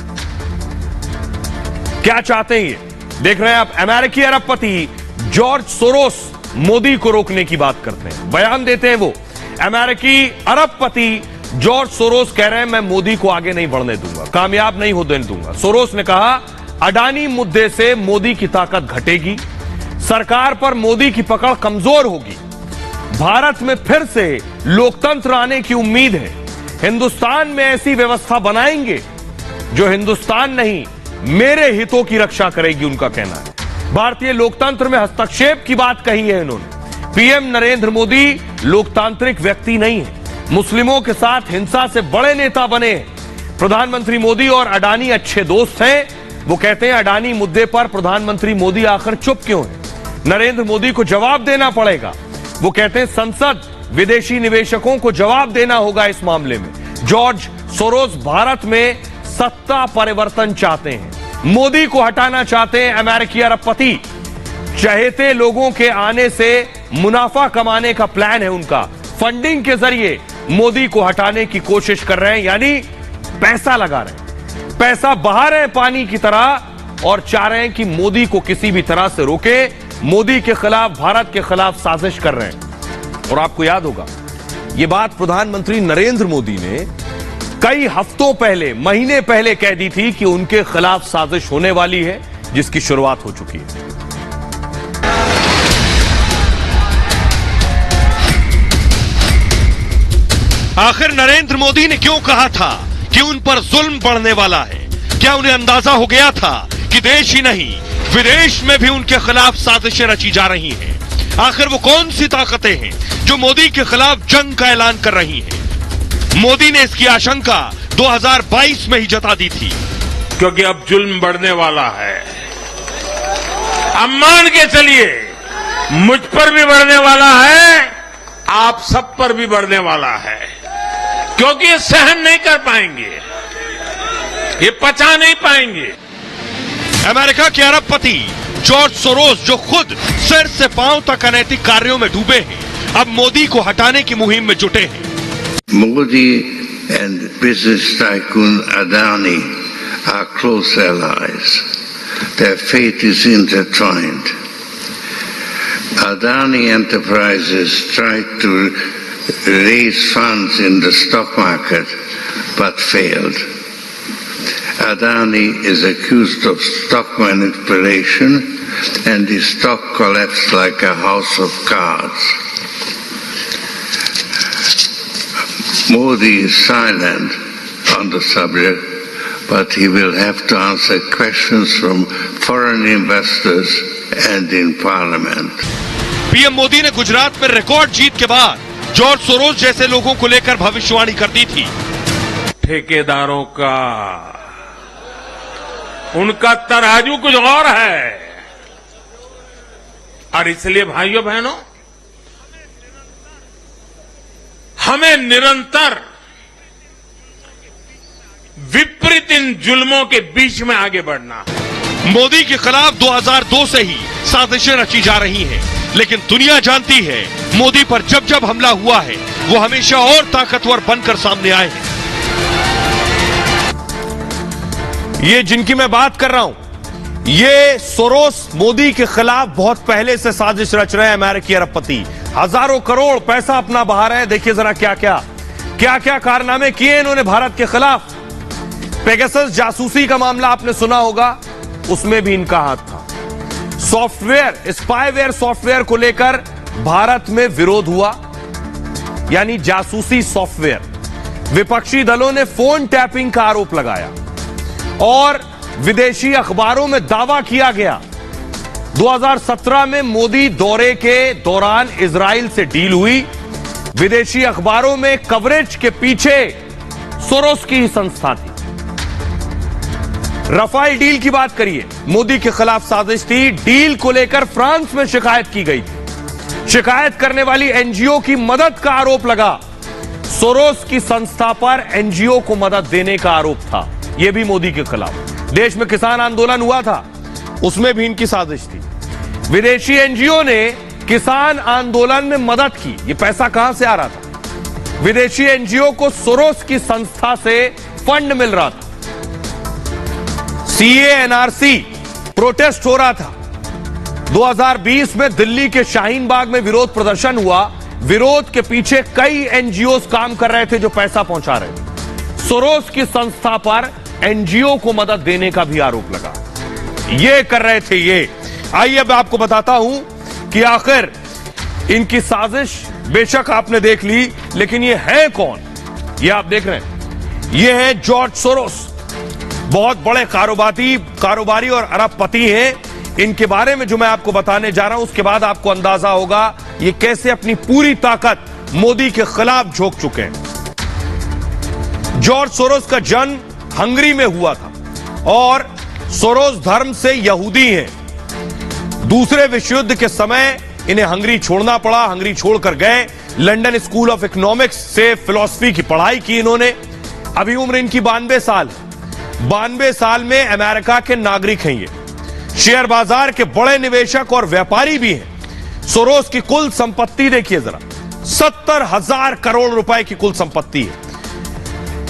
Speaker 1: क्या चाहते हैं ये। देख रहे हैं आप, अमेरिकी अरबपति जॉर्ज सोरोस मोदी को रोकने की बात करते हैं, बयान देते हैं। वो अमेरिकी अरबपति जॉर्ज सोरोस कह रहे हैं मैं मोदी को आगे नहीं बढ़ने दूंगा, कामयाब नहीं होने दूंगा। सोरोस ने कहा अडानी मुद्दे से मोदी की ताकत घटेगी, सरकार पर मोदी की पकड़ कमजोर होगी, भारत में फिर से लोकतंत्र आने की उम्मीद है। हिंदुस्तान में ऐसी व्यवस्था बनाएंगे जो हिंदुस्तान नहीं मेरे हितों की रक्षा करेगी, उनका कहना है। भारतीय लोकतंत्र में हस्तक्षेप की बात कही है इन्होंने। पीएम नरेंद्र मोदी लोकतांत्रिक व्यक्ति नहीं है, मुस्लिमों के साथ हिंसा से बड़े नेता बने हैं। प्रधानमंत्री मोदी और अडानी अच्छे दोस्त हैं। वो कहते हैं अडानी मुद्दे पर प्रधानमंत्री मोदी आखिर चुप क्यों है, नरेंद्र मोदी को जवाब देना पड़ेगा। वो कहते हैं संसद विदेशी निवेशकों को जवाब देना होगा इस मामले में। जॉर्ज सोरोस भारत में सत्ता परिवर्तन चाहते हैं, मोदी को हटाना चाहते हैं अमेरिकी अरबपति। चहेते लोगों के आने से मुनाफा कमाने का प्लान है उनका। फंडिंग के जरिए मोदी को हटाने की कोशिश कर रहे हैं, यानी पैसा लगा रहे हैं, पैसा बहा रहे हैं पानी की तरह और चाह रहे हैं कि मोदी को किसी भी तरह से रोके। मोदी के खिलाफ, भारत के खिलाफ साजिश कर रहे हैं। और आपको याद होगा यह बात प्रधानमंत्री नरेंद्र मोदी ने कई हफ्तों पहले, महीने पहले कह दी थी कि उनके खिलाफ साजिश होने वाली है, जिसकी शुरुआत हो चुकी है। आखिर नरेंद्र मोदी ने क्यों कहा था कि उन पर जुल्म बढ़ने वाला है? क्या उन्हें अंदाजा हो गया था कि देश ही नहीं विदेश में भी उनके खिलाफ साजिशें रची जा रही हैं? आखिर वो कौन सी ताकतें हैं जो मोदी के खिलाफ जंग का ऐलान कर रही हैं? मोदी ने इसकी आशंका 2022 में ही जता दी थी।
Speaker 18: क्योंकि अब जुल्म बढ़ने वाला है। अब मान के चलिए मुझ पर भी बढ़ने वाला है, आप सब पर भी बढ़ने वाला है, क्योंकि ये सहन नहीं कर पाएंगे, ये पचा नहीं पाएंगे।
Speaker 1: अमेरिका के अरबपति जॉर्ज सोरोस जो खुद सिर से पांव तक अनैतिक कार्यों में डूबे हैं, अब मोदी को हटाने की मुहिम में जुटे हैं।
Speaker 19: Modi and business tycoon Adani are close allies. Their fate is intertwined. Adani Enterprises tried to raise funds in the stock market but failed. Adani is accused of stock manipulation and the stock collapsed like a house of cards. Modi is silent on the subject, but he will have to answer questions from foreign investors and in parliament.
Speaker 1: PM Modi ने गुजरात में record जीत के बाद George Soros जैसे लोगों को लेकर भविष्यवाणी कर दी थी।
Speaker 18: ठेकेदारों का, उनका तराजू कुछ और है। और इसलिए भाइयों बहनों, हमें निरंतर विपरीत इन जुल्मों के बीच में आगे बढ़ना है।
Speaker 1: मोदी के खिलाफ 2002 से ही साजिशें रची जा रही हैं, लेकिन दुनिया जानती है मोदी पर जब जब हमला हुआ है वो हमेशा और ताकतवर बनकर सामने आए हैं। ये जिनकी मैं बात कर रहा हूं, ये सोरोस मोदी के खिलाफ बहुत पहले से साजिश रच रहे हैं। अमेरिकी अरबपति हजारों करोड़ पैसा अपना बहा रहे हैं। देखिए जरा क्या क्या कारनामे किए इन्होंने भारत के खिलाफ। पेगासस जासूसी का मामला आपने सुना होगा, उसमें भी इनका हाथ था। सॉफ्टवेयर, स्पाईवेयर सॉफ्टवेयर को लेकर भारत में विरोध हुआ, यानी जासूसी सॉफ्टवेयर। विपक्षी दलों ने फोन टैपिंग का आरोप लगाया और विदेशी अखबारों में दावा किया गया 2017 में मोदी दौरे के दौरान इजराइल से डील हुई। विदेशी अखबारों में कवरेज के पीछे सोरोस की ही संस्था थी। रफाल डील की बात करिए, मोदी के खिलाफ साजिश थी। डील को लेकर फ्रांस में शिकायत की गई थी। शिकायत करने वाली एनजीओ की मदद का आरोप लगा। सोरोस की संस्था पर एनजीओ को मदद देने का आरोप था, यह भी मोदी के खिलाफ। देश में किसान आंदोलन हुआ था, उसमें भी इनकी साजिश थी। विदेशी एनजीओ ने किसान आंदोलन में मदद की। यह पैसा कहां से आ रहा था? विदेशी एनजीओ को सोरोस की संस्था से फंड मिल रहा था। सीए एनआरसी प्रोटेस्ट हो रहा था। 2020 में दिल्ली के शाहीन बाग में विरोध प्रदर्शन हुआ। विरोध के पीछे कई एनजीओ काम कर रहे थे जो पैसा पहुंचा रहे थे। सोरोस की संस्था पर एनजीओ को मदद देने का भी आरोप लगा। ये कर रहे थे ये। आइए अब आपको बताता हूं कि आखिर इनकी साजिश बेशक आपने देख ली, लेकिन ये है कौन? ये आप देख रहे हैं, ये है जॉर्ज सोरोस। बहुत बड़े कारोबारी और अरबपति हैं। इनके बारे में जो मैं आपको बताने जा रहा हूं, उसके बाद आपको अंदाजा होगा ये कैसे अपनी पूरी ताकत मोदी के खिलाफ झोंक चुके हैं। जॉर्ज सोरोस का जन्म हंगरी में हुआ था और सोरोस धर्म से यहूदी हैं। दूसरे विश्व युद्ध के समय इन्हें हंगरी छोड़ना पड़ा। हंगरी छोड़कर गए, लंदन स्कूल ऑफ इकोनॉमिक्स से फिलॉसफी की पढ़ाई की इन्होंने। अभी उम्र इनकी 92 साल है। 92 साल में अमेरिका के नागरिक हैं ये। शेयर बाजार के बड़े निवेशक और व्यापारी भी हैं। सोरोस की कुल संपत्ति देखिए जरा, 70,000 करोड़ रुपए की कुल संपत्ति है।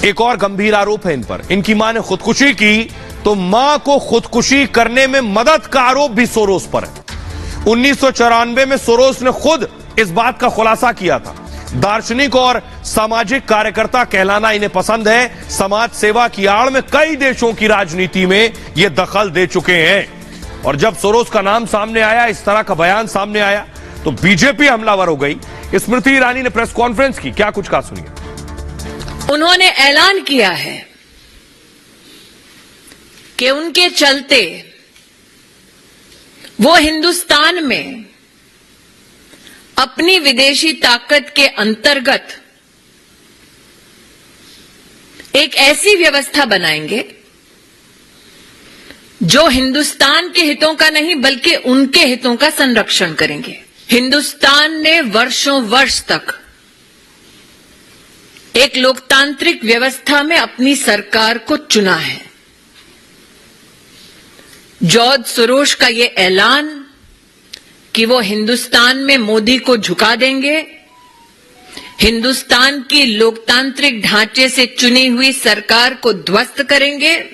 Speaker 1: एक और गंभीर आरोप है इन पर, इनकी मां ने खुदकुशी की तो मां को खुदकुशी करने में मदद का आरोप भी सोरोस पर है। 1994 में सोरोस ने खुद इस बात का खुलासा किया था। दार्शनिक और सामाजिक कार्यकर्ता कहलाना इन्हें पसंद है। समाज सेवा की आड़ में कई देशों की राजनीति में ये दखल दे चुके हैं। और जब सोरोस का नाम सामने आया, इस तरह का बयान सामने आया, तो बीजेपी हमलावर हो गई। स्मृति ईरानी ने प्रेस कॉन्फ्रेंस की, क्या कुछ कहा सुनिए।
Speaker 20: उन्होंने ऐलान किया है कि उनके चलते वो हिंदुस्तान में अपनी विदेशी ताकत के अंतर्गत एक ऐसी व्यवस्था बनाएंगे जो हिंदुस्तान के हितों का नहीं बल्कि उनके हितों का संरक्षण करेंगे। हिंदुस्तान ने वर्षों वर्ष तक एक लोकतांत्रिक व्यवस्था में अपनी सरकार को चुना है। जॉर्ज सोरोस का ये ऐलान कि वो हिंदुस्तान में मोदी को झुका देंगे, हिंदुस्तान की लोकतांत्रिक ढांचे से चुनी हुई सरकार को ध्वस्त करेंगे,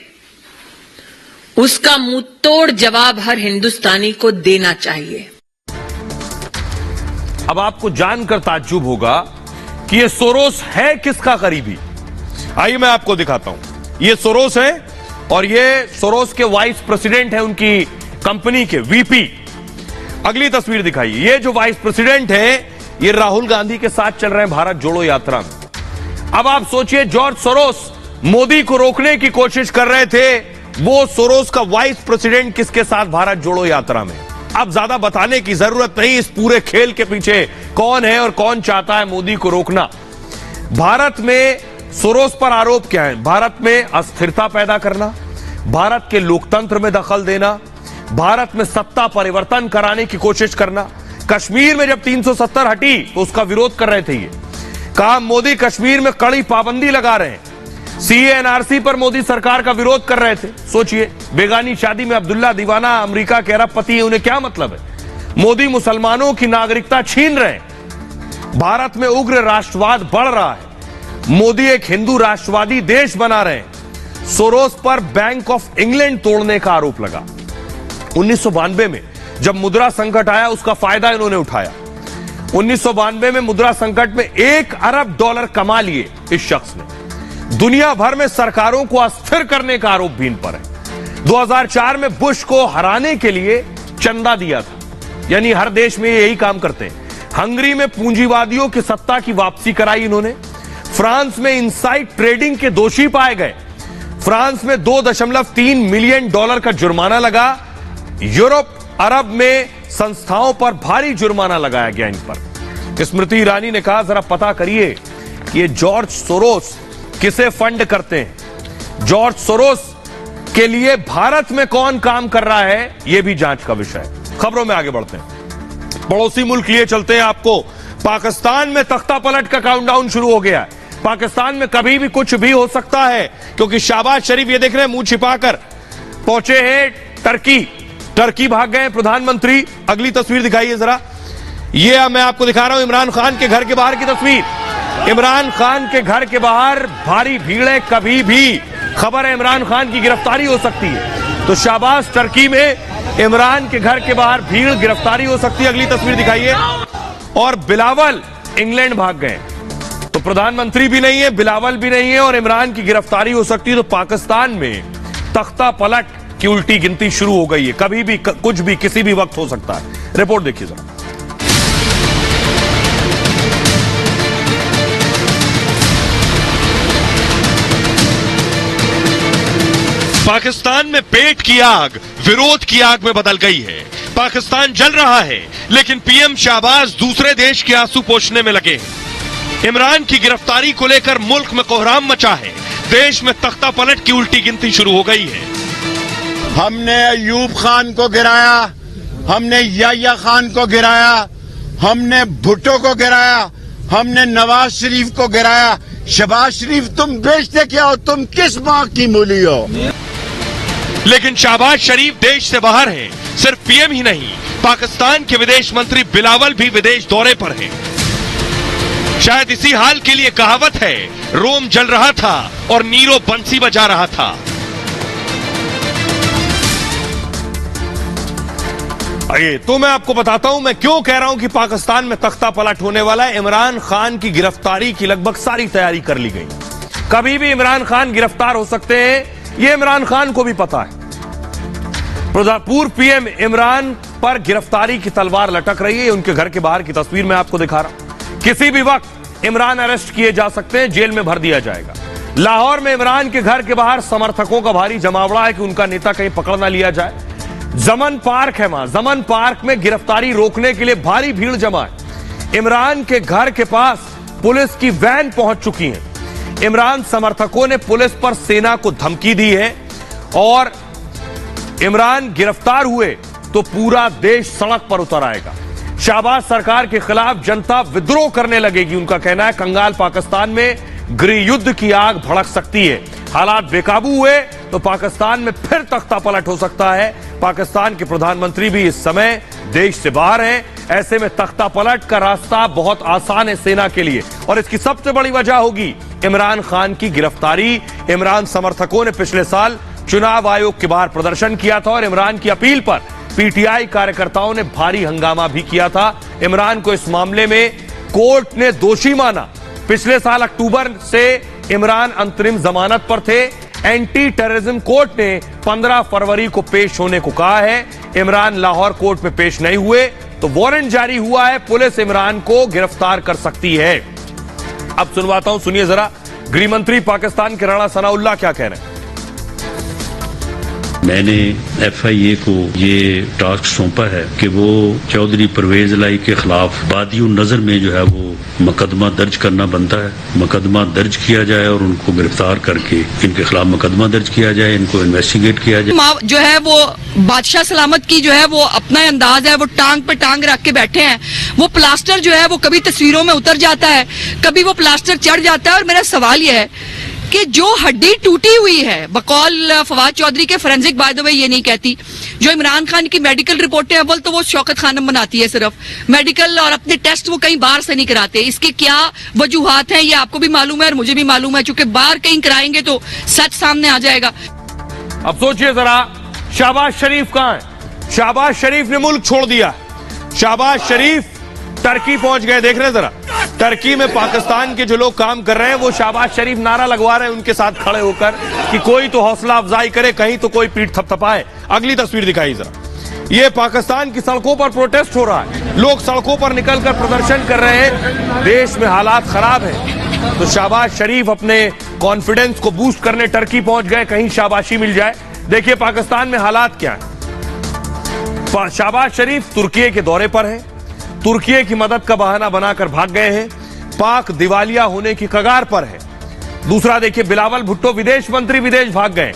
Speaker 20: उसका मुंहतोड़ जवाब हर हिंदुस्तानी को देना चाहिए।
Speaker 1: अब आपको जानकर ताज्जुब होगा कि ये सोरोस है किसका करीबी। आइए मैं आपको दिखाता हूं। ये सोरोस है और ये सोरोस के वाइस प्रेसिडेंट है, उनकी कंपनी के वीपी। अगली तस्वीर दिखाइए। ये जो वाइस प्रेसिडेंट है, ये राहुल गांधी के साथ चल रहे हैं भारत जोड़ो यात्रा में। अब आप सोचिए, जॉर्ज सोरोस मोदी को रोकने की कोशिश कर रहे थे, वो सोरोस का वाइस प्रेसिडेंट किसके साथ भारत जोड़ो यात्रा में। अब ज्यादा बताने की जरूरत नहीं, इस पूरे खेल के पीछे कौन है और कौन चाहता है मोदी को रोकना। भारत में सोरोस पर आरोप क्या है? भारत में अस्थिरता पैदा करना, भारत के लोकतंत्र में दखल देना, भारत में सत्ता परिवर्तन कराने की कोशिश करना। कश्मीर में जब 370 हटी तो उसका विरोध कर रहे थे। ये कहा मोदी कश्मीर में कड़ी पाबंदी लगा रहे हैं। सीए एनआरसी पर मोदी सरकार का विरोध कर रहे थे। सोचिए, बेगानी शादी में अब्दुल्ला दीवाना अमेरिका के अरबपति है, उन्हें क्या मतलब है? मोदी मुसलमानों की नागरिकता छीन रहे हैं। भारत में उग्र राष्ट्रवाद बढ़ रहा है। मोदी एक हिंदू राष्ट्रवादी देश बना रहे हैं। सोरोस पर बैंक ऑफ इंग्लैंड तोड़ने का आरोप लगा। 1992 में जब मुद्रा संकट आया, उसका फायदा इन्होंने उठाया। 1992 में मुद्रा संकट में $1 अरब कमा लिए इस शख्स ने। दुनिया भर में सरकारों को अस्थिर करने का आरोप भी इन पर है। 2004 में बुश को हराने के लिए चंदा दिया था, यानी हर देश में यही काम करते हैं। हंगरी में पूंजीवादियों की सत्ता की वापसी कराई इन्होंने। फ्रांस में इनसाइड ट्रेडिंग के दोषी पाए गए। फ्रांस में $2.3 मिलियन का जुर्माना लगा। यूरोप अरब में संस्थाओं पर भारी जुर्माना लगाया गया इन पर। स्मृति ईरानी ने कहा, जरा पता करिए कि ये जॉर्ज सोरोस किसे फंड करते हैं। जॉर्ज सोरोस के लिए भारत में कौन काम कर रहा है, यह भी जांच का विषय है। खबरों में आगे बढ़ते हैं। पड़ोसी मुल्क लिए चलते हैं आपको। पाकिस्तान में तख्ता पलट का काउंटडाउन शुरू हो गया है। पाकिस्तान में कभी भी कुछ भी हो सकता है, क्योंकि शहबाज शरीफ, ये देख रहे हैं, मुंह छिपाकर पहुंचे हैं टर्की भाग गए प्रधानमंत्री। अगली तस्वीर दिखाइए जरा। ये मैं आपको दिखा रहा हूं इमरान खान के घर के बाहर की तस्वीर। इमरान खान के घर के बाहर भारी भीड़ है। कभी भी खबर है इमरान खान की गिरफ्तारी हो सकती है। तो शाहबाज टर्की में इमरान के घर के बाहर भीड़, गिरफ्तारी हो सकती है। अगली तस्वीर दिखाइए। और बिलावल इंग्लैंड भाग गए। तो प्रधानमंत्री भी नहीं है, बिलावल भी नहीं है और इमरान की गिरफ्तारी हो सकती है। तो पाकिस्तान में तख्ता पलट की उल्टी गिनती शुरू हो गई है। कभी भी कुछ भी किसी भी वक्त हो सकता है। रिपोर्ट देखिए जरा। पाकिस्तान में पेट की आग विरोध की आग में बदल गई है। पाकिस्तान जल रहा है, लेकिन पीएम शहबाज दूसरे देश के आंसू पोंछने में लगे हैं। इमरान की गिरफ्तारी को लेकर मुल्क में कोहराम मचा है। देश में तख्ता पलट की उल्टी गिनती शुरू हो गई है।
Speaker 21: हमने अयूब खान को गिराया, हमने याह्या खान को गिराया, हमने भुट्टो को गिराया, हमने नवाज शरीफ को गिराया। शहबाज शरीफ तुम बेचते क्या हो? तुम किस माँ की मूली हो?
Speaker 1: लेकिन शहबाज शरीफ देश से बाहर हैं। सिर्फ पीएम ही नहीं, पाकिस्तान के विदेश मंत्री बिलावल भी विदेश दौरे पर हैं। शायद इसी हाल के लिए कहावत है, रोम जल रहा था और नीरो बंसी बजा रहा था। आइए तो मैं आपको बताता हूं मैं क्यों कह रहा हूं कि पाकिस्तान में तख्ता पलट होने वाला है। इमरान खान की गिरफ्तारी की लगभग सारी तैयारी कर ली गई। कभी भी इमरान खान गिरफ्तार हो सकते हैं, यह इमरान खान को भी पता है। पूर्व पीएम इमरान पर गिरफ्तारी की तलवार लटक रही है। उनके घर के बाहर की तस्वीर मैं आपको दिखा रहा हूं। किसी भी वक्त इमरान अरेस्ट किए जा सकते हैं, जेल में भर दिया जाएगा। लाहौर में इमरान के घर के बाहर समर्थकों का भारी जमावड़ा है कि उनका नेता कहीं पकड़ ना लिया जाए। जमन पार्क है वहां, जमन पार्क में गिरफ्तारी रोकने के लिए भारी भीड़ जमा है। इमरान के घर के पास पुलिस की वैन पहुंच चुकी है। इमरान समर्थकों ने पुलिस पर सेना को धमकी दी है और इमरान गिरफ्तार हुए तो पूरा देश सड़क पर उतर आएगा। शहबाज सरकार के खिलाफ जनता विद्रोह करने लगेगी। उनका कहना है कंगाल पाकिस्तान में गृह युद्ध की आग भड़क सकती है। हालात बेकाबू हुए तो पाकिस्तान में फिर तख्ता पलट हो सकता है। पाकिस्तान के प्रधानमंत्री भी इस समय देश से बाहर हैं। ऐसे में तख्ता पलट का रास्ता बहुत आसान है सेना के लिए और इसकी सबसे बड़ी वजह होगी इमरान खान की गिरफ्तारी। इमरान समर्थकों ने पिछले साल चुनाव आयोग के बाहर प्रदर्शन किया था और इमरान की अपील पर पीटीआई कार्यकर्ताओं ने भारी हंगामा भी किया था। इमरान को इस मामले में कोर्ट ने दोषी माना। पिछले साल अक्टूबर से इमरान अंतरिम जमानत पर थे। एंटी टेररिज्म कोर्ट ने 15 फरवरी को पेश होने को कहा है। इमरान लाहौर कोर्ट में पेश नहीं हुए तो वारंट जारी हुआ है। पुलिस इमरान को गिरफ्तार कर सकती है। अब सुनवाता हूं, सुनिए जरा गृह मंत्री पाकिस्तान के राणा सनाउल्लाह क्या कह रहे हैं।
Speaker 22: मैंने FIA को ये टास्क सौंपा है कि वो चौधरी परवेज लाई के खिलाफ बादियों नजर में जो है वो मुकदमा दर्ज करना बनता है। मुकदमा दर्ज किया जाए और उनको गिरफ्तार करके इनके खिलाफ मुकदमा दर्ज किया जाए, इनको इन्वेस्टिगेट किया जाए।
Speaker 23: जो है वो बादशाह सलामत की जो है वो अपना अंदाज है, वो टांग पे टांग रख के बैठे हैं। वो प्लास्टर जो है वो कभी तस्वीरों में उतर जाता है, कभी वो प्लास्टर चढ़ जाता है। और मेरा सवाल यह है कि जो हड्डी टूटी हुई है, बकौल फवाद चौधरी के फोरेंसिक बाय द वे ये नहीं कहती, जो इमरान खान की मेडिकल रिपोर्टें अव्वल तो वो शौकत खानम बनाती है सिर्फ मेडिकल, और अपने टेस्ट वो कहीं बाहर से नहीं कराते। इसके क्या वजूहात हैं ये आपको भी मालूम है और मुझे भी मालूम है, चूंकि बाहर कहीं कराएंगे तो सच सामने आ जाएगा।
Speaker 1: अब सोचिए जरा, शहबाज शरीफ कहां है? शहबाज शरीफ ने मुल्क छोड़ दिया। शहबाज शरीफ टर्की पहुंच गए। देख रहे हैं जरा, टर्की में पाकिस्तान के जो लोग काम कर रहे हैं वो शहबाज शरीफ नारा लगवा रहे हैं उनके साथ खड़े होकर कि कोई तो हौसला अफजाई करे, कहीं तो कोई पीठ थपथपाए। अगली तस्वीर दिखाई जरा। ये पाकिस्तान की सड़कों पर प्रोटेस्ट हो रहा है। लोग सड़कों पर निकलकर प्रदर्शन कर रहे हैं। देश में हालात खराब है तो शहबाज शरीफ अपने कॉन्फिडेंस को बूस्ट करने टर्की पहुंच गए, कहीं शाबाशी मिल जाए। देखिए पाकिस्तान में हालात क्या है। शहबाज शरीफ तुर्की के दौरे पर है। तुर्की की मदद का बहाना बनाकर भाग गए हैं। पाक दिवालिया होने की कगार पर है। दूसरा देखिए, बिलावल भुट्टो विदेश मंत्री विदेश भाग गए।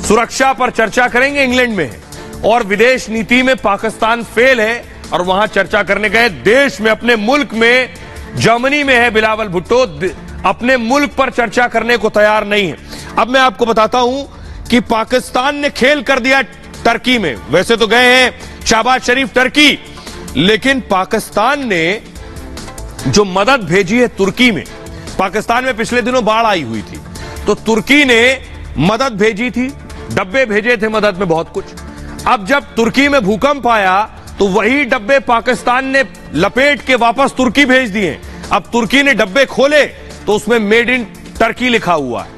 Speaker 1: सुरक्षा पर चर्चा करेंगे, इंग्लैंड में है और विदेश नीति में पाकिस्तान फेल है और वहां चर्चा करने गए। देश में अपने मुल्क में, जर्मनी में है बिलावल भुट्टो, अपने मुल्क पर चर्चा करने को तैयार नहीं है। अब मैं आपको बताता हूं कि पाकिस्तान ने खेल कर दिया टर्की में। वैसे तो गए हैं शहबाज शरीफ टर्की, लेकिन पाकिस्तान ने जो मदद भेजी है तुर्की में, पाकिस्तान में पिछले दिनों बाढ़ आई हुई थी तो तुर्की ने मदद भेजी थी, डब्बे भेजे थे मदद में बहुत कुछ। अब जब तुर्की में भूकंप आया तो वही डब्बे पाकिस्तान ने लपेट के वापस तुर्की भेज दिए। अब तुर्की ने डब्बे खोले तो उसमें मेड इन टर्की लिखा हुआ है।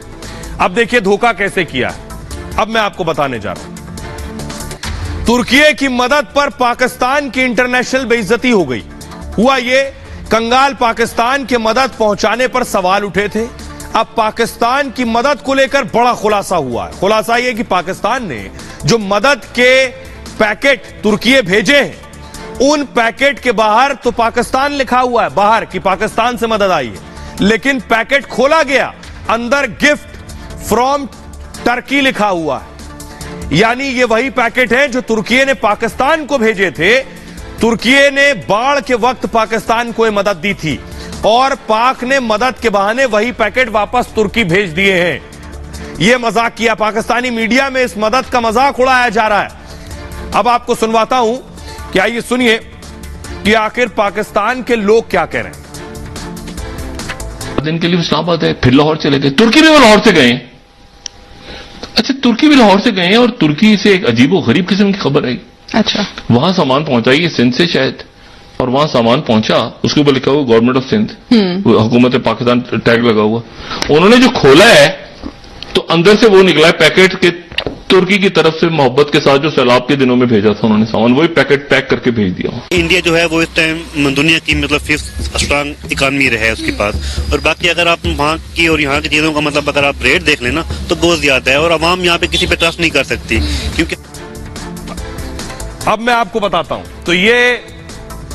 Speaker 1: अब देखिए धोखा कैसे किया है। अब मैं आपको बताने जा रहा हूं। तुर्की की मदद पर पाकिस्तान की इंटरनेशनल बेइज्जती हो गई। हुआ ये, कंगाल पाकिस्तान के मदद पहुंचाने पर सवाल उठे थे। अब पाकिस्तान की मदद को लेकर बड़ा खुलासा हुआ है। खुलासा यह कि पाकिस्तान ने जो मदद के पैकेट तुर्की भेजे हैं, उन पैकेट के बाहर तो पाकिस्तान लिखा हुआ है, बाहर कि पाकिस्तान से मदद आई है, लेकिन पैकेट खोला गया, अंदर गिफ्ट फ्रॉम टर्की लिखा हुआ है। यानी ये वही पैकेट है जो तुर्की ने पाकिस्तान को भेजे थे। तुर्की ने बाढ़ के वक्त पाकिस्तान को मदद दी थी और पाक ने मदद के बहाने वही पैकेट वापस तुर्की भेज दिए हैं। यह मजाक किया, पाकिस्तानी मीडिया में इस मदद का मजाक उड़ाया जा रहा है। अब आपको सुनवाता हूं, क्या ये सुनिए कि आखिर पाकिस्तान के लोग क्या कह रहे हैं।
Speaker 2: दिन के लिए इस्लामाबाद है, फिर लाहौर चले गए, तुर्की भी वो लाहौर से गए। अच्छा, तुर्की भी लाहौर से गए और तुर्की से एक अजीबो गरीब किस्म की खबर आई। अच्छा, वहां सामान पहुंचाई सिंध से शायद, और वहां सामान पहुंचा, उसके ऊपर लिखा हुआ गवर्नमेंट ऑफ सिंध, हुकूमत पाकिस्तान टैग लगा हुआ। उन्होंने जो खोला है तो अंदर से वो निकला है पैकेट के, तुर्की की तरफ से मोहब्बत के साथ जो सैलाब के दिनों में भेजा था उन्होंने सामान, वही पैकेट पैक करके भेज दिया।
Speaker 4: इंडिया जो है वो इस टाइम दुनिया की मतलब 5th स्ट्रांग इकॉनमी है उसके पास, और बाकी अगर आप वहाँ की और यहाँ की चीजों का मतलब अगर आप रेट देख लेना तो बहुत ज्यादा है, और आवाम यहाँ पे किसी पे ट्रस्ट नहीं कर सकती। क्योंकि
Speaker 1: अब मैं आपको बताता हूं, तो ये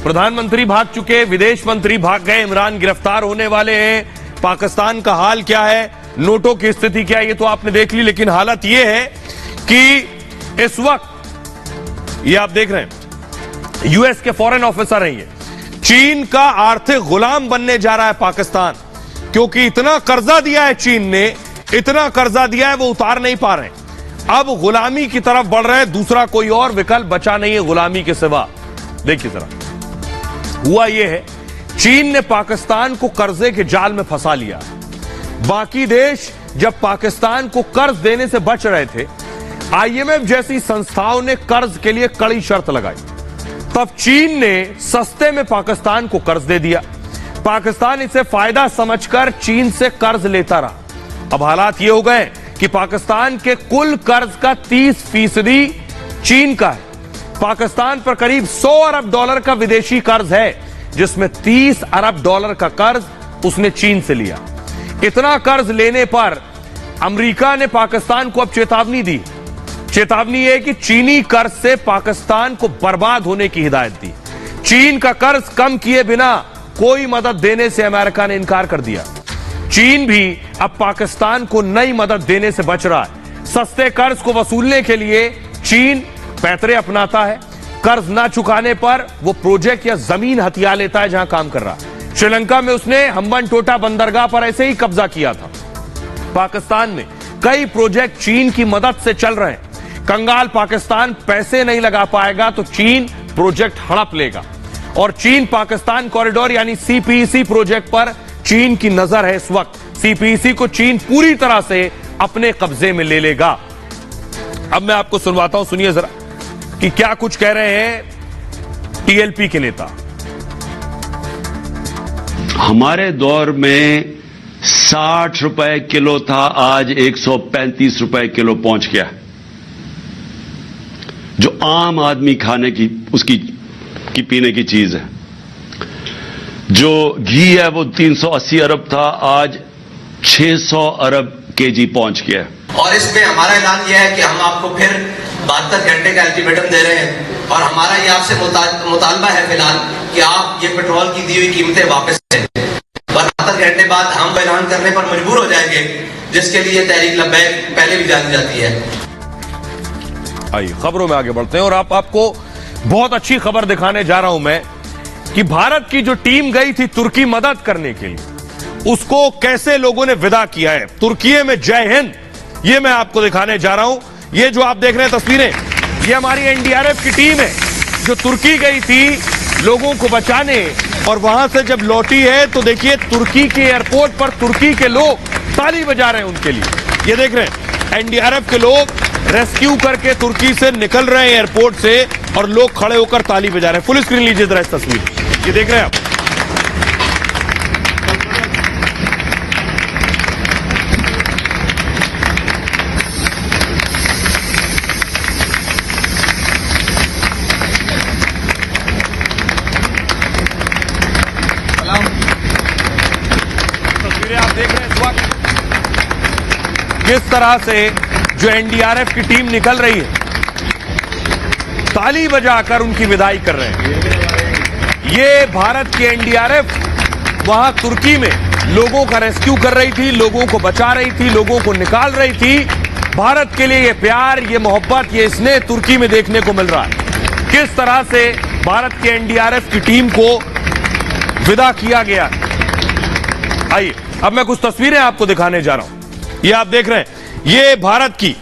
Speaker 1: प्रधानमंत्री भाग चुके, विदेश मंत्री भाग गए, इमरान गिरफ्तार होने वाले हैं, पाकिस्तान का हाल क्या है, नोटों की स्थिति क्या है, ये तो आपने देख ली। लेकिन हालत ये है कि इस वक्त ये आप देख रहे हैं यूएस के फॉरेन ऑफिसर हैं, ये चीन का आर्थिक गुलाम बनने जा रहा है पाकिस्तान, क्योंकि इतना कर्जा दिया है चीन ने, इतना कर्जा दिया है वो उतार नहीं पा रहे, अब गुलामी की तरफ बढ़ रहे हैं। दूसरा कोई और विकल्प बचा नहीं है गुलामी के सिवा। देखिए जरा, हुआ यह है चीन ने पाकिस्तान को कर्जे के जाल में फंसा लिया। बाकी देश जब पाकिस्तान को कर्ज देने से बच रहे थे, आईएमएफ जैसी संस्थाओं ने कर्ज के लिए कड़ी शर्त लगाई, तब चीन ने सस्ते में पाकिस्तान को कर्ज दे दिया। पाकिस्तान इसे फायदा समझकर चीन से कर्ज लेता रहा। अब हालात ये हो गए कि पाकिस्तान के कुल कर्ज का 30% चीन का है। पाकिस्तान पर करीब $100 अरब का विदेशी कर्ज है, जिसमें $30 अरब का कर्ज उसने चीन से लिया। इतना कर्ज लेने पर अमेरिका ने पाकिस्तान को अब चेतावनी दी। चेतावनी है कि चीनी कर्ज से पाकिस्तान को बर्बाद होने की हिदायत दी। चीन का कर्ज कम किए बिना कोई मदद देने से अमेरिका ने इनकार कर दिया। चीन भी अब पाकिस्तान को नई मदद देने से बच रहा है। सस्ते कर्ज को वसूलने के लिए चीन पैतरे अपनाता है। कर्ज ना चुकाने पर वो प्रोजेक्ट या जमीन हथिया लेता है जहां काम कर रहा है। श्रीलंका में उसने हम्बनटोटा बंदरगाह पर ऐसे ही कब्जा किया था। पाकिस्तान में कई प्रोजेक्ट चीन की मदद से चल रहे हैं। कंगाल पाकिस्तान पैसे नहीं लगा पाएगा तो चीन प्रोजेक्ट हड़प लेगा, और चीन पाकिस्तान कॉरिडोर यानी सीपीईसी प्रोजेक्ट पर चीन की नजर है इस वक्त। सीपीईसी को चीन पूरी तरह से अपने कब्जे में ले लेगा। अब मैं आपको सुनवाता हूं, सुनिए जरा कि क्या कुछ कह रहे हैं टीएलपी के नेता।
Speaker 22: हमारे दौर में 60 रुपए किलो था, आज 135 रुपए किलो पहुंच गया। जो आम आदमी खाने की उसकी पीने की चीज है। जो घी है वो 380 अरब था, आज 600 अरब केजी पहुंच गया।
Speaker 5: और इसमें हमारा ऐलान यह है कि हम आपको फिर 72 घंटे का अल्टीमेटम दे रहे हैं, और हमारा ये आपसे मुतालबा है फिलहाल कि आप ये पेट्रोल की दी हुई कीमतें वापस लें। 72 घंटे बाद हम ऐलान करने पर मजबूर हो जाएंगे, जिसके लिए तहरीक लब्बैक पहले भी जानी जाती है।
Speaker 1: आइए खबरों में आगे बढ़ते हैं, और आपको बहुत अच्छी खबर दिखाने जा रहा हूं मैं कि भारत की जो टीम गई थी तुर्की मदद करने के लिए, उसको कैसे लोगों ने विदा किया है। तुर्की में जय हिंद, ये मैं आपको दिखाने जा रहा हूं। ये जो आप देख रहे हैं तस्वीरें, ये हमारी एनडीआरएफ की टीम है जो तुर्की गई थी लोगों को बचाने, और वहां से जब लौटी है तो देखिए तुर्की के एयरपोर्ट पर तुर्की के लोग ताली बजा रहे हैं उनके लिए। ये देख रहे हैं एनडीआरएफ के लोग रेस्क्यू करके तुर्की से निकल रहे हैं एयरपोर्ट से, और लोग खड़े होकर ताली बजा रहे हैं। फुल स्क्रीन लीजिए जरा इस तस्वीर, ये देख रहे हैं आप। तस्वीरें आप देख रहे हैं इस वक्त किस तरह से जो एनडीआरएफ की टीम निकल रही है, ताली बजाकर उनकी विदाई कर रहे हैं। ये भारत की एनडीआरएफ वहां तुर्की में लोगों का रेस्क्यू कर रही थी, लोगों को बचा रही थी, लोगों को निकाल रही थी। भारत के लिए ये प्यार, ये मोहब्बत, ये स्नेह तुर्की में देखने को मिल रहा है। किस तरह से भारत के एनडीआरएफ की टीम को विदा किया गया। आइए अब मैं कुछ तस्वीरें आपको दिखाने जा रहा हूं। ये आप देख रहे हैं, ये भारत की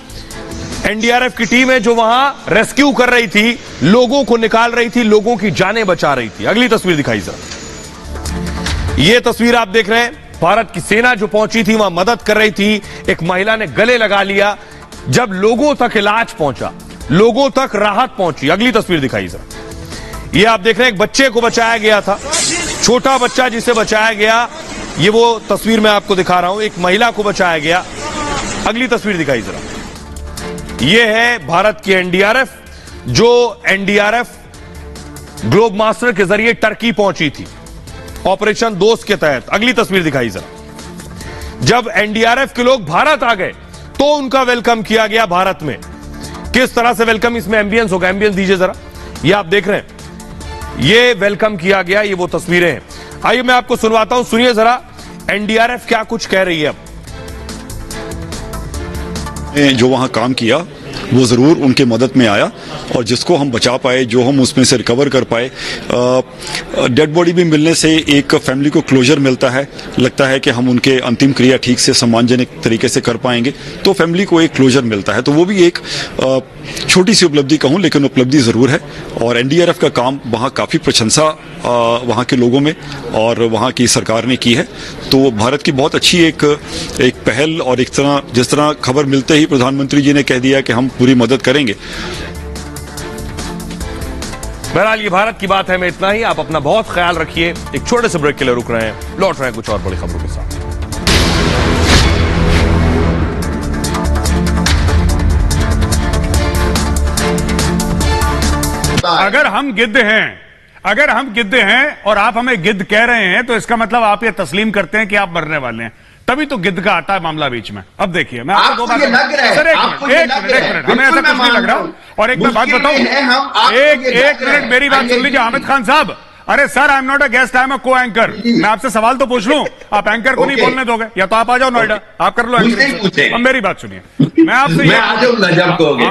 Speaker 1: एनडीआरएफ की टीम है जो वहां रेस्क्यू कर रही थी, लोगों को निकाल रही थी, लोगों की जानें बचा रही थी। अगली तस्वीर दिखाई जरा। ये तस्वीर आप देख रहे हैं, भारत की सेना जो पहुंची थी वहां मदद कर रही थी। एक महिला ने गले लगा लिया जब लोगों तक इलाज पहुंचा, लोगों तक राहत पहुंची। अगली तस्वीर दिखाई जरा। ये आप देख रहे हैं, एक बच्चे को बचाया गया था, छोटा बच्चा जिसे बचाया गया। ये वो तस्वीर मैं आपको दिखा रहा हूं, एक महिला को बचाया गया। अगली तस्वीर दिखाई जरा। ये है भारत की एनडीआरएफ, जो एनडीआरएफ ग्लोब मास्टर के जरिए टर्की पहुंची थी ऑपरेशन दोस्त के तहत। अगली तस्वीर दिखाई जरा। जब एनडीआरएफ के लोग भारत आ गए तो उनका वेलकम किया गया भारत में। किस तरह से वेलकम, इसमें एम्बियंस होगा, एम्बियंस दीजिए जरा। ये आप देख रहे हैं, ये वेलकम किया गया, ये वो तस्वीरें हैं। आइए मैं आपको सुनवाता हूं, सुनिए जरा एनडीआरएफ क्या कुछ कह रही है। अब
Speaker 3: जो वहां काम किया वो जरूर उनके मदद में आया, और जिसको हम बचा पाए, जो हम उसमें से रिकवर कर पाए। डेड बॉडी भी मिलने से एक फैमिली को क्लोजर मिलता है, लगता है कि हम उनके अंतिम क्रिया ठीक से सम्मानजनक तरीके से कर पाएंगे, तो फैमिली को एक क्लोजर मिलता है। तो वो भी एक छोटी सी उपलब्धि कहूं, लेकिन उपलब्धि जरूर है। और एनडीआरएफ का काम वहां काफी प्रशंसा वहां के लोगों में और वहां की सरकार ने की है। तो भारत की बहुत अच्छी एक पहल, और एक तरह जिस तरह खबर मिलते ही प्रधानमंत्री जी ने कह दिया कि हम पूरी मदद करेंगे।
Speaker 1: बहरहाल ये भारत की बात है में इतना ही। आप अपना बहुत ख्याल रखिए। एक छोटे से ब्रेक के लिए रुक रहे हैं, लौट रहे हैं कुछ और बड़ी खबरों के साथ।
Speaker 6: अगर हम गिद्ध हैं और आप हमें गिद्ध कह रहे हैं, तो इसका मतलब आप ये तस्लीम करते हैं कि आप मरने वाले हैं, तभी तो गिद्ध का आता है मामला बीच में। अब देखिए, मैं आपको दो बात सर, एक मिनट, हमें ऐसा कुछ नहीं लग रहा। और एक मैं बात बताऊं, एक मिनट मेरी बात सुन लीजिए हामिद खान साहब। अरे sir, I am not a guest, I am a को एंकर। मैं आपसे सवाल तो पूछ लूं, आप एंकर को नहीं बोलने दोगे, या तो आप आ जाओ नोएडा, आप कर लो एंकर। अब मेरी बात सुनिए, मैं आपसे